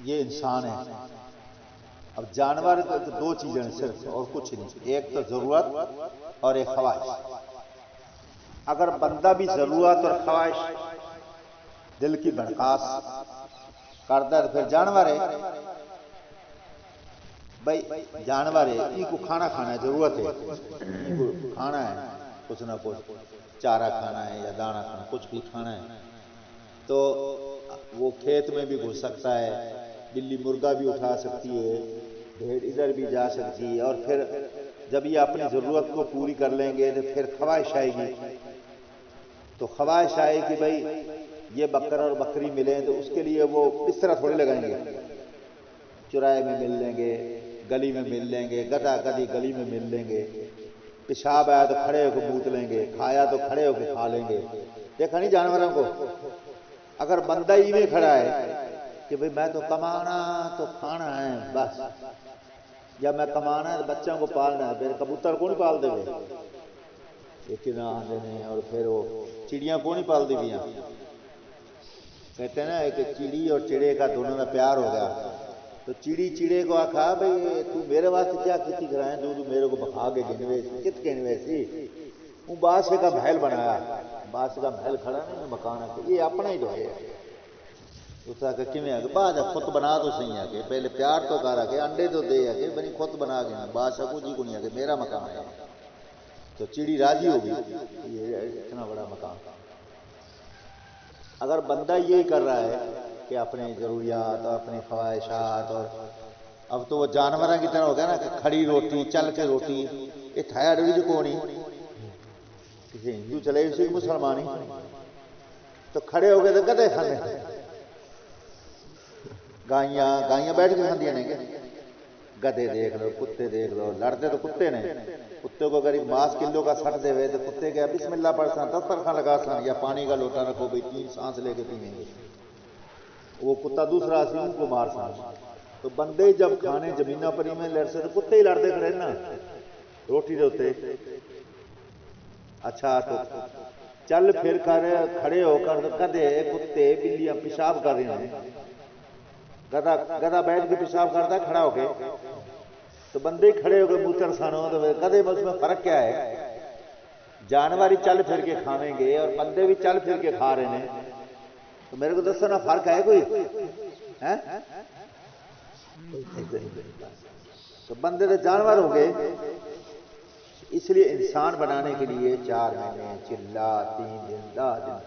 یہ انسان ہے اب جانور 2 چیزیں صرف اور کچھ نہیں ایک تو ضرورت اور ایک خواہش اگر بندہ بھی ضرورت اور خواہش دل کی بڑکاس کرتا ہے پھر جانور ہے بھائی جانور ہے ان کو کھانا کھانا ہے ضرورت ہے کھانا ہے کچھ نہ کچھ چارہ کھانا ہے یا دانا کھانا کچھ بھی کھانا ہے تو وہ کھیت میں بھی گھس سکتا ہے بلی مرغا بھی اٹھا سکتی ہے بھیڑ ادھر بھی جا سکتی ہے اور پھر جب یہ اپنی ضرورت کو پوری کر لیں گے تو پھر خواہش آئے گی تو خواہش آئے کہ بھائی یہ بکرا اور بکری ملیں تو اس کے لیے وہ اس طرح تھوڑی لگائیں گے چرائے میں مل لیں گے گلی میں مل لیں گے گدھا گدھی گلی میں مل لیں گے پیشاب آیا تو کھڑے ہو کے موت لیں گے کھایا تو کھڑے ہو کے کھا لیں گے دیکھا نہیں جانوروں کو اگر بندہ ہی میں کھڑا ہے کہ بھئی میں تو کمانا تو کھانا ہے بس یا میں کمانا ہے بچوں کو پالنا ہے پھر کبوتر کو نہیں پال دے گے لیکن آندے نے اور پھر وہ چڑیاں کو نہیں پال دی گیا کہتے ہیں نا کہ چڑی اور چڑے کا دونوں کا پیار ہو گیا تو چڑی چڑے کو آکھا بھئی تو میرے واسطے کیا کیتی کرائیں جو میرے کو بکھا کے گنوے کت گنوے سی وہ بادشاہ کا محل بنایا بادشاہ کا محل کھڑا نہیں مکان ہے یہ اپنا ہی تو ہے اس کا کیویں ہے کہ بعد خود بنا تو صحیح ہے کہ پہلے پیار تو کر کے انڈے تو دے کہ بنی خود بنا کے بادشاہ کو جی کو نہیں ہے کہ میرا مکان ہے تو چڑی راضی ہوگی یہ اتنا بڑا مکان اگر بندہ یہی کر رہا ہے کہ اپنی ضروریات اور اپنی خواہشات اور اب تو وہ جانوروں کی طرح ہو گیا نا کہ کھڑی روٹی چل کے روٹی یہ تھایا ڈوری جو کون کسی ہندو چلے کسی مسلمان ہی تو کھڑے ہو گئے تو گدے کھانے گائیاں بیٹھ کے کھاندیاں نے گدے دیکھ لو کتے دیکھ لو لڑتے تو کتے نے کتے کو اگر ایک ماس کلو کا سٹ دے ہوئے تو کتے کے بسم اللہ پڑھ سان دسترخوان لگا سان یا پانی کا لوٹا رکھو بھائی 3 سانس لے کے پیئیں گے وہ کتا دوسرا سی ان کو مار سان تو بندے جب کھانے زمینوں پر میں لڑ سے تو کتے ہی لڑتے کھڑے نا روٹی دے ہوتے اچھا تو چل پھر کر کھڑے ہو کر کدے کتے بلیاں پیشاب کر رہے ہیں گدا بیٹھ کے پیشاب کرتا ہے کھڑا ہو کے تو بندے کھڑے ہو کے موتر سانو تو کدے اس میں فرق کیا ہے جانور ہی چل پھر کے کھاویں گے اور بندے بھی چل پھر کے کھا رہے ہیں تو میرے کو دسو نا فرق ہے کوئی تو بندے تو جانور ہو گئے اس لیے انسان بنانے کے لیے 4 مہینے چلا 3 دن 10 دن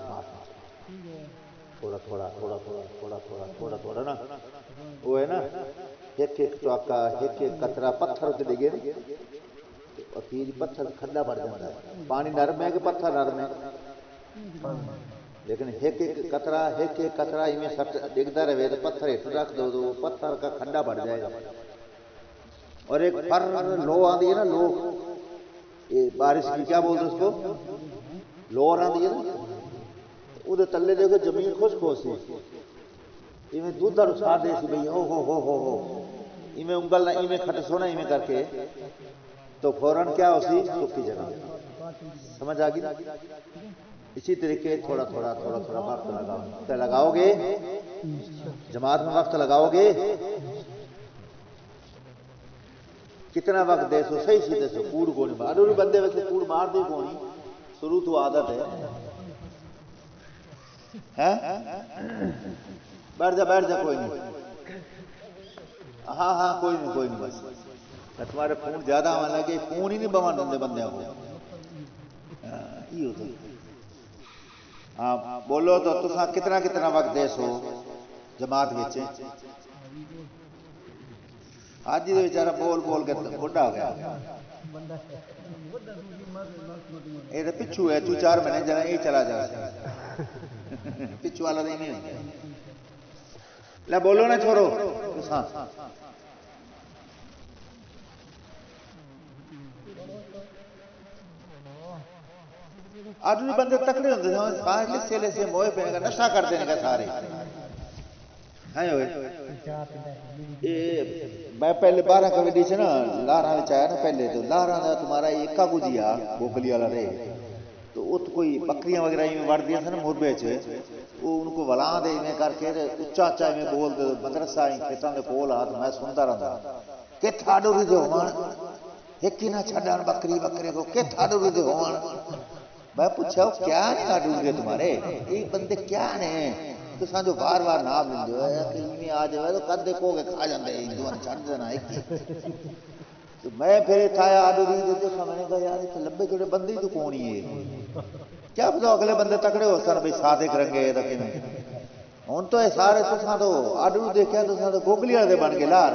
تھوڑا تھوڑا تھوڑا تھوڑا تھوڑا تھوڑا تھوڑا تھوڑا نا وہ ہے نا ایک چوکا ایک قطرہ پتھر سے ڈگے اخیر پتھر کھڈا پڑ جاتا ہے پانی نرم ہے کہ پتھر نرم ہے لیکن ایک قطرہ میں ڈگتا رہے تو پتھر ہٹ رکھ دو تو پتھر کا کھڈا پڑ جائے گا اور ایک فر لو آتی ہے نا لو بارش کی کیا بولتے اس کو لوہر آتی ہے نا وہ تلے دیکھو زمین خشک ہو سی ایویں دودھ اچھا دے سی بھائی ہو ایویں انگل نہ ایویں کھٹ سونا ایویں کر کے تو فوراً کیا ہو سی سکی جگہ سمجھ آ گئی نا اسی طریقے تھوڑا تھوڑا تھوڑا تھوڑا وقت لگاؤ گے جماعت میں وقت لگاؤ گے کتنا وقت دے سو صحیح سی دے سو کوڑ کو نہیں مار بندے ویسے کوڑ مار دے کو نہیں شروع تو عادت ہے بیٹھ جا کوئی نہیں ہاں کوئی نہیں بس تمہارے فون زیادہ آنے لگے فون ہی نہیں بوان دے بندے کو ہاں بولو تو تساں کتنا وقت دے سو جماعت بچے آج ہی بیچارہ بول کے بڑھا ہو گیا یہ پچھو ہے 4 مہینے جنا یہ چلا جا پچھو والا نہیں لے بولو نا چھوڑو آج بھی بندے تکڑے ہوتے لسے لسے موئے پہ نشہ کرتے ہیں سارے میں پہلے 12 کا ویڈی سے نا لاہراں آیا نا پہلے تو لاہراں کا تمہارا ایک گجی آ گوگلی والا رہے تو ات کوئی بکریاں وغیرہ میں وڑ دیا تھا نا مربے وہ ان کو ولاں دے میں کر کے اچا میں بول دے مدرسہ کھیتوں کے کول آ تو میں سنتا رہتا کہ تھاڈو بھی دے ہون ایک ہی نہ چھڈن بکری کو کہ تھاڈو بھی دے ہون میں پوچھا کیا نے تھاڈو دے تمہارے یہ بندے کیا نے تو جو بار بار نام لیندے آ جائے تو کد دیکھو گے کھا جاندے ہندو چھڈ دینا ایک تو میں پھر تھایا آڈو بھی دیکھا میں نے کہا یار یہ لمبے جوڑے بندے تو کون ہی ہے کیا پتا اگلے بندے تکڑے ہو سن بھائی صادق رنگے رکھے میں ہوں تو یہ سارے تساں تو آڈو دیکھا تساں تو گوگلی والے بن گئے لار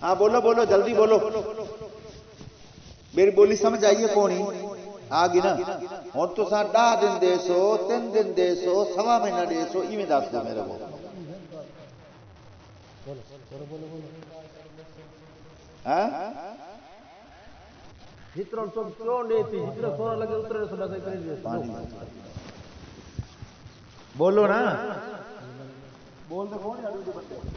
ہاں بولو جلدی بولو میری بولی سمجھ آئیے کون ہی آ گئی نا ہوں تو 10 دن دے سو 3 دن دے سو 1.5 مہینہ دے سو ایویں دس دو میرے کو بولو نا بول دو کون بندے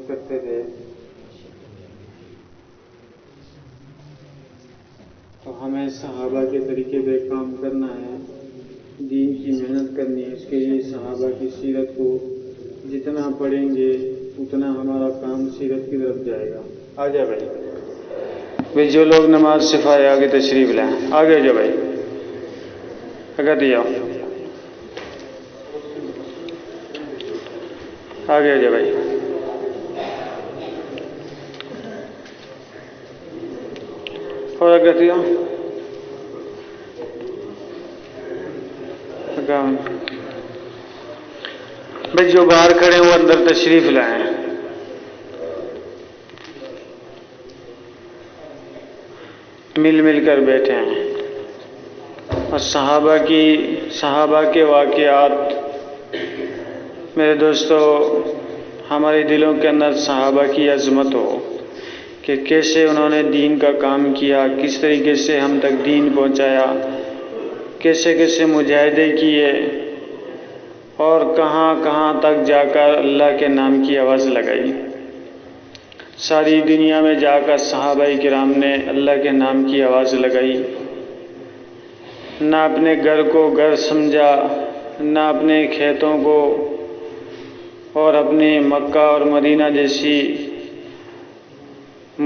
کرتے تھے تو ہمیں صحابہ کے طریقے پہ کام کرنا ہے دین کی محنت کرنی ہے اس کے لیے صحابہ کی سیرت کو جتنا پڑھیں گے اتنا ہمارا کام سیرت کی طرف جائے گا آ جائے بھائی جو لوگ نماز سکھائے آگے تشریف لائیں آگے جا بھائی اگر دیا آگے آ جائے بھائی. اور آگے تھی بھائی جو باہر کھڑے ہیں وہ اندر تشریف لائیں. مل مل کر بیٹھے ہیں. اور صحابہ کے واقعات میرے دوستو، ہمارے دلوں کے اندر صحابہ کی عظمت ہو کہ کیسے انہوں نے دین کا کام کیا، کس طریقے سے ہم تک دین پہنچایا، کیسے کیسے مجاہدے کیے اور کہاں کہاں تک جا کر اللہ کے نام کی آواز لگائی. ساری دنیا میں جا کر صحابہ کرام نے اللہ کے نام کی آواز لگائی. نہ اپنے گھر کو گھر سمجھا، نہ اپنے کھیتوں کو اور اپنے مکہ اور مدینہ جیسی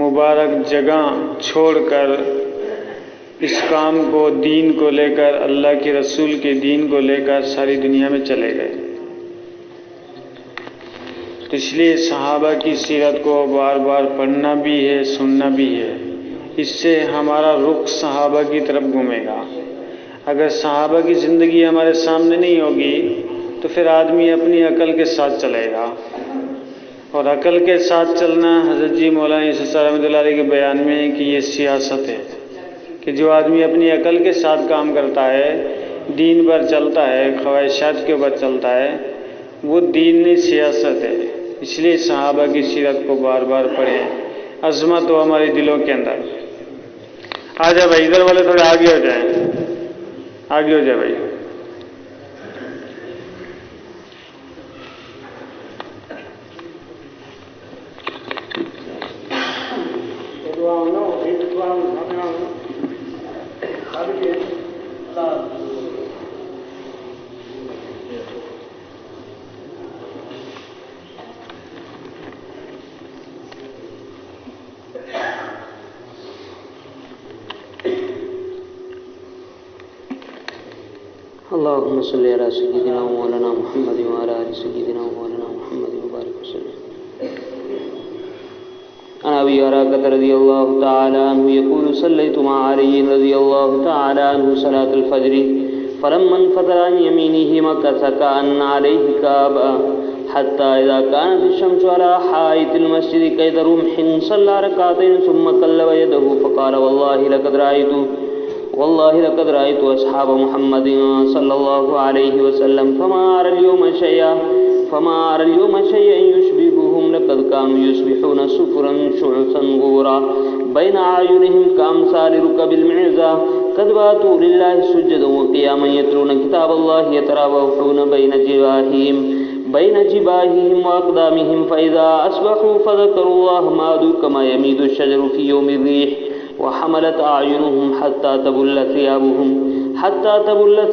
مبارک جگہ چھوڑ کر اس کام کو، دین کو لے کر، اللہ کے رسول کے دین کو لے کر ساری دنیا میں چلے گئے. اس لیے صحابہ کی سیرت کو بار بار پڑھنا بھی ہے، سننا بھی ہے. اس سے ہمارا رخ صحابہ کی طرف گھومے گا. اگر صحابہ کی زندگی ہمارے سامنے نہیں ہوگی تو پھر آدمی اپنی عقل کے ساتھ چلے گا. اور عقل کے ساتھ چلنا حضرت جی مولانا یوسف صاحب رحمۃ اللہ علیہ کے بیان میں ہے کہ یہ سیاست ہے، کہ جو آدمی اپنی عقل کے ساتھ کام کرتا ہے، دین پر چلتا ہے، خواہشات کے اوپر چلتا ہے، وہ دین نہیں سیاست ہے. اس لیے صحابہ کی سیرت کو بار بار پڑھیں، عظمت ہو ہمارے دلوں کے اندر. آ جائے بھائی، ادھر والے تھوڑے آگے ہو جائیں، آگے ہو جائے بھائی. اللهم صل على سيدنا ومولانا محمد وعلى آل سيدنا ومولانا محمد وبارك وسلم. عن أبي هريرة رضي الله تعالى عنه يقول صليت مع علي رضي الله تعالى عنه صلاة الفجر فلما انفطر عن يمينه مكث كأن عليه كعبة حتى إذا كانت الشمس على حائط المسجد كيد رمح صلى ركعتين ثم قلب يده فقال والله لقد رأيت أصحاب محمد صلى الله عليه وسلم فما أرى اليوم شيئا يشبههم لقد كانوا يصبحون صفرا شعثا غورا بين أعينهم كأمثال ركب المعزة قد باتوا لله سجدا وقياما يتلون كتاب الله يتراوحون بين جباههم وأقدامهم فإذا أصبحوا فذكروا الله مادوا كما يميد الشجر في يوم الريح وحملت أعينهم حتى تبل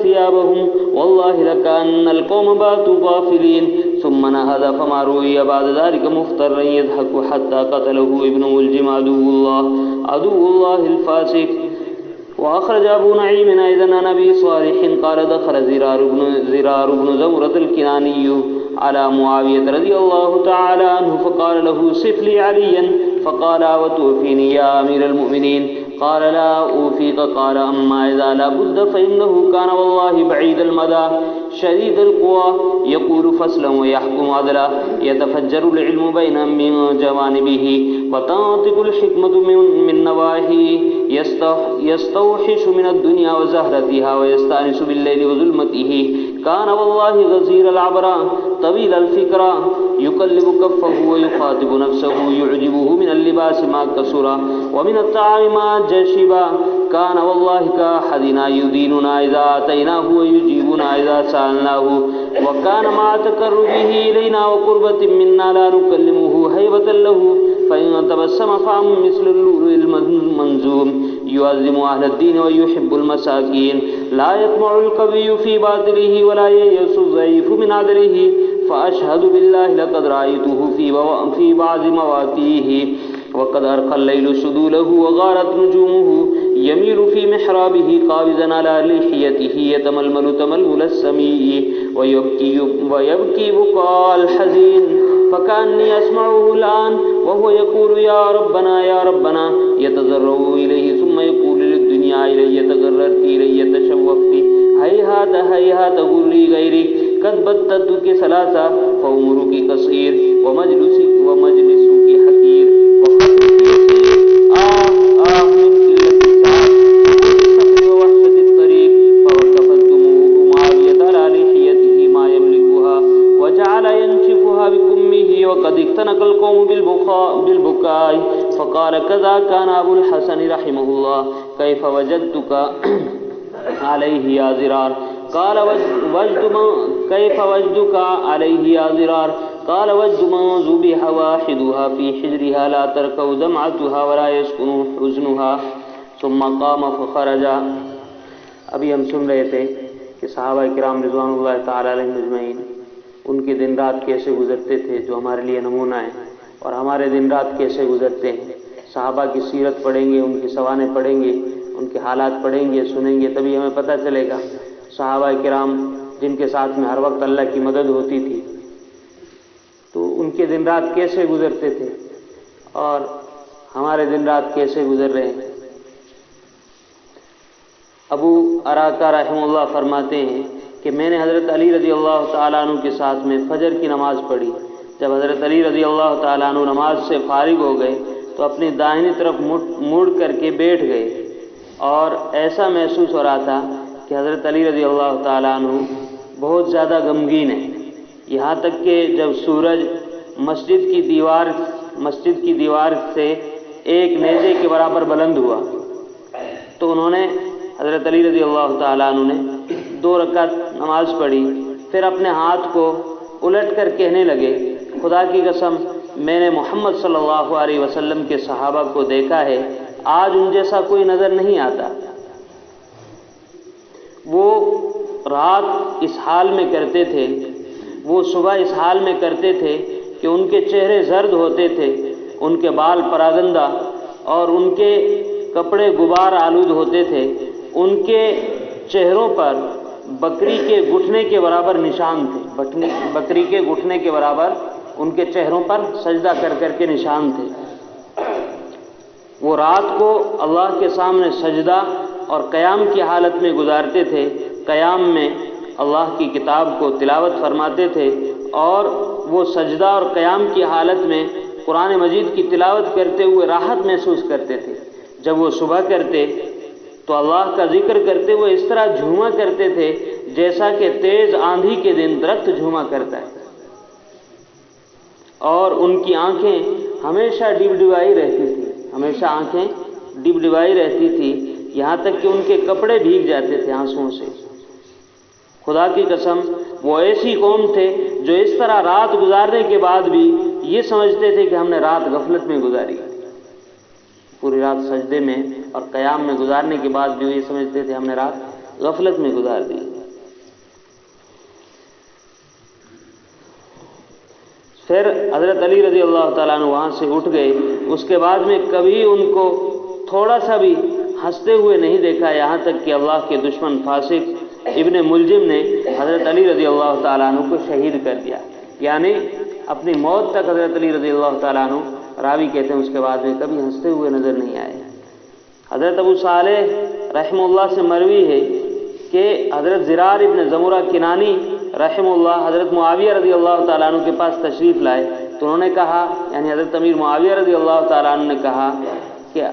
ثيابهم والله لكأن القوم باتوا غافلين ثم نهض فما رؤي بعد ذلك مفترا يضحك حتى قتله ابن ملجم عدو الله الفاسق. وأخرج أبو نعيم أيضا عن أبي صالح قال دخل زرار بن زمرة الكناني على معاوية رضي الله تعالى عنه فقال له صف لي عليا فقال وتوفيني يا أمير المؤمنين قال لا أوفيك قال أما إذا لا بد فإنه كان والله بعيد المدى شديد القوى يقول فصلا ويحكم عدلا يتفجر العلم بين من جوانبه وتنطق الحكمة من نواحيه يستوحش من الدنيا وزهرتها ويستأنس بالليل وظلمته كان والله غزير العبرة طويل الفكرة يقلب كفه ويخاطب نفسه يعجبه من اللباس ما كسر ومن الطعام ما جشبا كان والله كأحدنا يديننا إذا آتيناه ويجيبنا إذا سألناه وكان مع تقربه إلينا وقربة منا لا نكلمه هيبة له فإن تبسم فعم مثل اللؤلؤ المنزوم يعظم أهل الدين ويحب المساكين لا يطمع القوي في باطله ولا ييأس الضعيف من عدله فأشهد بالله لقد رأيته في بعض مواقيه وقد أرقى الليل سدوله وغارت نجومه يميل في محرابه قابضا على لحيته يتململ تململ السميع ويبكي بكاء الحزين فكأني أسمعه الآن وهو يقول يا ربنا يا ربنا يتضرع إليه ثم يقول للدنيا إلي تقررت إلي تشوفت هيهات هيهات غري غيرك قد بدتك ثلاثة فعمرك قصير ومجلسك حقير وخطرك يسير من قلة الساعة ووحشة الطريق فوقفت دموع معاوية على لحيته ما يملكها وجعل ينشفها بكمه وقد اختنق القوم بالبكاء فقال كذا كان أبو الحسن رحمه الله كيف وجدتك عليه يا زرار قال كيف وجدك عليه يا زرار قال وجد من ذبح واحدها في حجرها لا تركو دمعتها ولا يسكن حزنها ثم قام فخرج. ابھی ہم سن رہے تھے کہ صحابہ کرام رضوان اللہ تعالی علیہم اجمعین ان کے دن رات کیسے گزرتے تھے جو ہمارے لیے نمونہ ہے، اور ہمارے دن رات کیسے گزرتے ہیں. صحابہ کی سیرت پڑھیں گے، ان کی سوانح پڑھیں گے، ان کے حالات پڑھیں گے، سنیں گے، تبھی ہمیں پتہ چلے گا. صحابہ کرام جن کے ساتھ میں ہر وقت اللہ کی مدد ہوتی تھی، تو ان کے دن رات کیسے گزرتے تھے اور ہمارے دن رات کیسے گزر رہے ہیں. ابو اراکہ رحمہ اللہ فرماتے ہیں کہ میں نے حضرت علی رضی اللہ تعالیٰ عنہ کے ساتھ میں فجر کی نماز پڑھی. جب حضرت علی رضی اللہ تعالیٰ عنہ نماز سے فارغ ہو گئے تو اپنی داہنی طرف مڑ کر کے بیٹھ گئے، اور ایسا محسوس ہو رہا تھا کہ حضرت علی رضی اللہ تعالیٰ عنہ بہت زیادہ غمگین ہیں. یہاں تک کہ جب سورج مسجد کی دیوار سے ایک نیزے کے برابر بلند ہوا تو انہوں نے حضرت علی رضی اللہ تعالیٰ عنہ نے 2 رکعت نماز پڑھی، پھر اپنے ہاتھ کو الٹ کر کہنے لگے خدا کی قسم میں نے محمد صلی اللہ علیہ وسلم کے صحابہ کو دیکھا ہے، آج ان جیسا کوئی نظر نہیں آتا. وہ رات اس حال میں کرتے تھے، وہ صبح اس حال میں کرتے تھے کہ ان کے چہرے زرد ہوتے تھے، ان کے بال پراگندہ اور ان کے کپڑے غبار آلود ہوتے تھے. ان کے چہروں پر بکری کے گھٹنے کے برابر نشان تھے، بکری کے گھٹنے کے برابر ان کے چہروں پر سجدہ کر کر کے نشان تھے. وہ رات کو اللہ کے سامنے سجدہ اور قیام کی حالت میں گزارتے تھے. قیام میں اللہ کی کتاب کو تلاوت فرماتے تھے، اور وہ سجدہ اور قیام کی حالت میں قرآن مجید کی تلاوت کرتے ہوئے راحت محسوس کرتے تھے. جب وہ صبح کرتے تو اللہ کا ذکر کرتے ہوئے اس طرح جھوما کرتے تھے جیسا کہ تیز آندھی کے دن درخت جھوما کرتا ہے، اور ان کی آنکھیں ہمیشہ ڈبڈبائی رہتی تھی، ہمیشہ آنکھیں ڈبڈبائی رہتی تھی، یہاں تک کہ ان کے کپڑے بھیگ جاتے تھے آنسوؤں سے. خدا کی قسم وہ ایسی قوم تھے جو اس طرح رات گزارنے کے بعد بھی یہ سمجھتے تھے کہ ہم نے رات غفلت میں گزاری، پوری رات سجدے میں اور قیام میں گزارنے کے بعد بھی یہ سمجھتے تھے ہم نے رات غفلت میں گزار دی. پھر حضرت علی رضی اللہ تعالیٰ عنہ وہاں سے اٹھ گئے. اس کے بعد میں کبھی ان کو تھوڑا سا بھی ہنستے ہوئے نہیں دیکھا، یہاں تک کہ اللہ کے دشمن فاسق ابن ملجم نے حضرت علی رضی اللہ تعالیٰ عنہ کو شہید کر دیا، یعنی اپنی موت تک حضرت علی رضی اللہ تعالیٰ عنہ، راوی کہتے ہیں اس کے بعد میں کبھی ہنستے ہوئے نظر نہیں آئے. حضرت ابو صالح رحمہ اللہ سے مروی ہے کہ حضرت زرار ابن زمرہ کنانی رحمہ اللہ حضرت معاویہ رضی اللہ تعالیٰ عنہ کے پاس تشریف لائے تو انہوں نے کہا، یعنی حضرت امیر معاویہ رضی اللہ تعالیٰ عنہ نے کہا کہ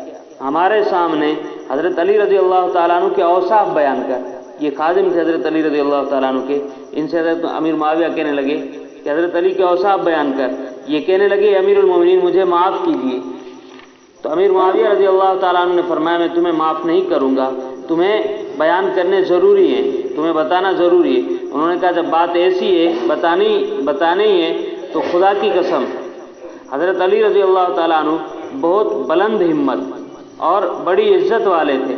ہمارے سامنے حضرت علی رضی اللہ تعالیٰ عنہ کے اوصاف بیان کر. یہ خادم تھے حضرت علی رضی اللہ تعالیٰ عنہ کے، ان سے حضرت امیر معاویہ کہنے لگے کہ حضرت علی کے اوصاف بیان کر. یہ کہنے لگے امیر المومنین مجھے معاف کیجیے. تو امیر معاویہ رضی اللہ تعالیٰ عنہ نے فرمایا میں تمہیں معاف نہیں کروں گا، تمہیں بیان کرنے ضروری ہے، تمہیں بتانا ضروری ہے. انہوں نے کہا جب بات ایسی ہے بتانے ہی ہے تو خدا کی قسم حضرت علی رضی اللہ تعالیٰ عنہ بہت بلند ہمت اور بڑی عزت والے تھے،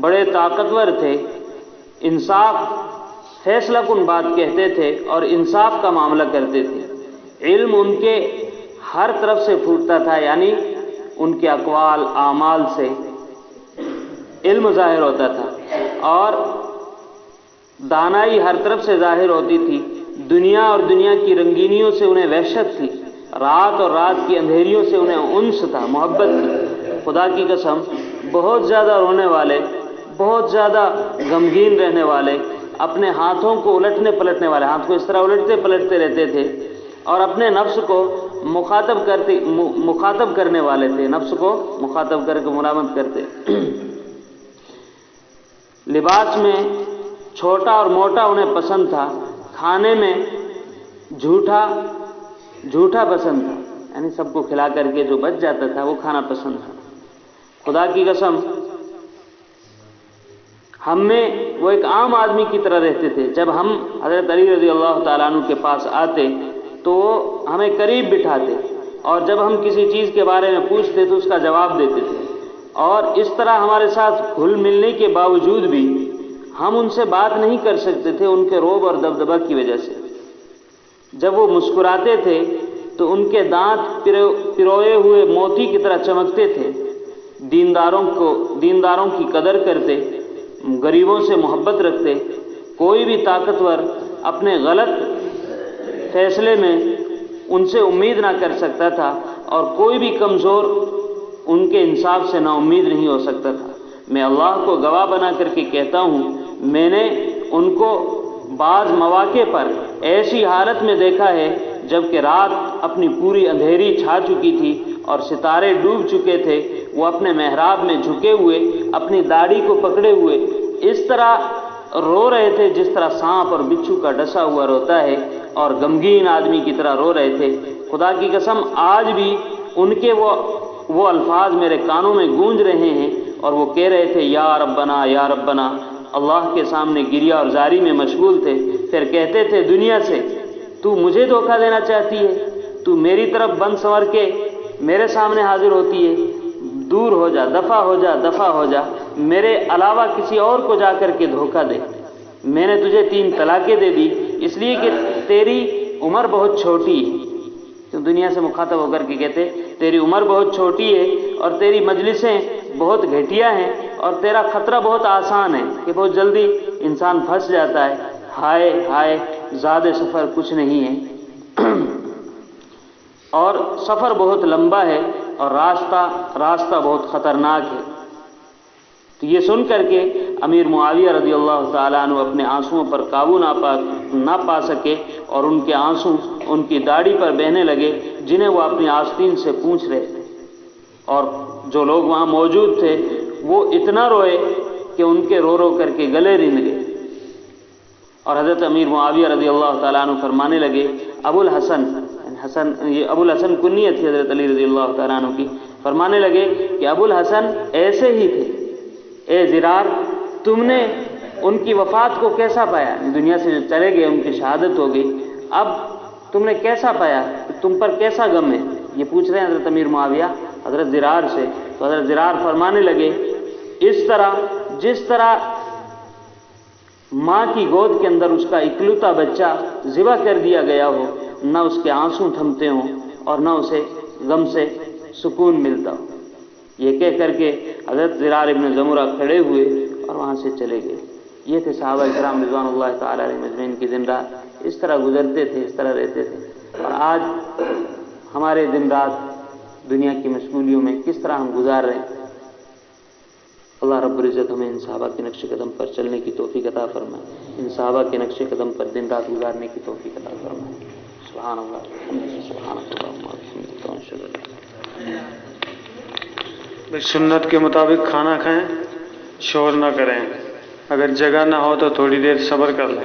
بڑے طاقتور تھے، انصاف فیصلہ کن بات کہتے تھے اور انصاف کا معاملہ کرتے تھے. علم ان کے ہر طرف سے پھوٹتا تھا، یعنی ان کے اقوال اعمال سے علم ظاہر ہوتا تھا اور دانائی ہر طرف سے ظاہر ہوتی تھی. دنیا اور دنیا کی رنگینیوں سے انہیں وحشت تھی، رات اور رات کی اندھیریوں سے انہیں انس تھا، محبت تھی. خدا کی قسم بہت زیادہ رونے والے، بہت زیادہ غمگین رہنے والے، اپنے ہاتھوں کو الٹنے پلٹنے والے، ہاتھ کو اس طرح الٹتے پلٹتے رہتے تھے اور اپنے نفس کو مخاطب کرنے والے تھے، نفس کو مخاطب کر کے ملامت کرتے. لباس میں چھوٹا اور موٹا انہیں پسند تھا، کھانے میں جھوٹا پسند تھا، یعنی سب کو کھلا کر کے جو بچ جاتا تھا وہ کھانا پسند تھا. خدا کی قسم ہم میں وہ ایک عام آدمی کی طرح رہتے تھے. جب ہم حضرت علی رضی اللہ تعالیٰ عنہ کے پاس آتے تو وہ ہمیں قریب بٹھاتے اور جب ہم کسی چیز کے بارے میں پوچھتے تو اس کا جواب دیتے تھے، اور اس طرح ہمارے ساتھ گھل ملنے کے باوجود بھی ہم ان سے بات نہیں کر سکتے تھے ان کے رعب اور دبدبہ کی وجہ سے. جب وہ مسکراتے تھے تو ان کے دانت پروئے ہوئے موتی کی طرح چمکتے تھے. دینداروں کی قدر کرتے، غریبوں سے محبت رکھتے. کوئی بھی طاقتور اپنے غلط فیصلے میں ان سے امید نہ کر سکتا تھا اور کوئی بھی کمزور ان کے انصاف سے نا امید نہیں ہو سکتا تھا. میں اللہ کو گواہ بنا کر کے کہتا ہوں، میں نے ان کو بعض مواقع پر ایسی حالت میں دیکھا ہے جب کہ رات اپنی پوری اندھیری چھا چکی تھی اور ستارے ڈوب چکے تھے، وہ اپنے محراب میں جھکے ہوئے اپنی داڑھی کو پکڑے ہوئے اس طرح رو رہے تھے جس طرح سانپ اور بچھو کا ڈسا ہوا روتا ہے، اور غمگین آدمی کی طرح رو رہے تھے. خدا کی قسم آج بھی ان کے وہ الفاظ میرے کانوں میں گونج رہے ہیں اور وہ کہہ رہے تھے یا ربنا یا ربنا. اللہ کے سامنے گریہ اور زاری میں مشغول تھے. پھر کہتے تھے دنیا سے تو مجھے دھوکہ دینا چاہتی ہے، تو میری طرف بند سنور کے میرے سامنے حاضر ہوتی ہے، دور ہو جا، دفع ہو جا، دفع ہو جا، میرے علاوہ کسی اور کو جا کر کے دھوکہ دے. میں نے تجھے 3 طلاقیں دے دی اس لیے کہ تیری عمر بہت چھوٹی ہے. تو دنیا سے مخاطب ہو کر کے کہتے تیری عمر بہت چھوٹی ہے اور تیری مجلسیں بہت گھٹیا ہیں اور تیرا خطرہ بہت آسان ہے کہ بہت جلدی انسان پھنس جاتا ہے. ہائے ہائے زیادہ سفر کچھ نہیں ہے اور سفر بہت لمبا ہے اور راستہ بہت خطرناک ہے. تو یہ سن کر کے امیر معاویہ رضی اللہ تعالیٰ عنہ اپنے آنسوؤں پر قابو نہ پا سکے اور ان کے آنسو ان کی داڑھی پر بہنے لگے جنہیں وہ اپنی آستین سے پوچھ رہے تھے. اور جو لوگ وہاں موجود تھے وہ اتنا روئے کہ ان کے رو رو کر کے گلے رن گئے. اور حضرت امیر معاویہ رضی اللہ تعالیٰ عنہ فرمانے لگے ابو الحسن کنیت تھی حضرت علی رضی اللہ تعالیٰ عنہ کی. فرمانے لگے کہ ابو الحسن ایسے ہی تھے. اے زرار تم نے ان کی وفات کو کیسا پایا؟ دنیا سے جو چلے گئے ان کی شہادت ہو گئی، اب تم نے کیسا پایا؟ تم پر کیسا غم ہے؟ یہ پوچھ رہے ہیں حضرت امیر معاویہ حضرت زرار سے. تو حضرت زرار فرمانے لگے اس طرح جس طرح ماں کی گود کے اندر اس کا اکلوتا بچہ ذبح کر دیا گیا ہو، نہ اس کے آنسو تھمتے ہوں اور نہ اسے غم سے سکون ملتا ہو. یہ کہہ کر کے حضرت زرار ابن زمرہ کھڑے ہوئے اور وہاں سے چلے گئے. یہ تھے صحابہ کرام رضوان اللہ تعالی علیہم اجمعین کی دن رات اس طرح گزرتے تھے، اس طرح رہتے تھے. اور آج ہمارے دن رات دنیا کی مشغولیوں میں کس طرح ہم گزار رہے ہیں. اللہ رب العزت ہمیں ان صحابہ کے نقش قدم پر چلنے کی توفیق عطا فرمائے، ان صحابہ کے نقش قدم پر دن رات گزارنے کی توفیق عطا فرمائے. سبحان اللہ سبحان بھائی سنت کے مطابق کھانا کھائیں، شور نہ کریں، اگر جگہ نہ ہو تو تھوڑی دیر صبر کر لیں.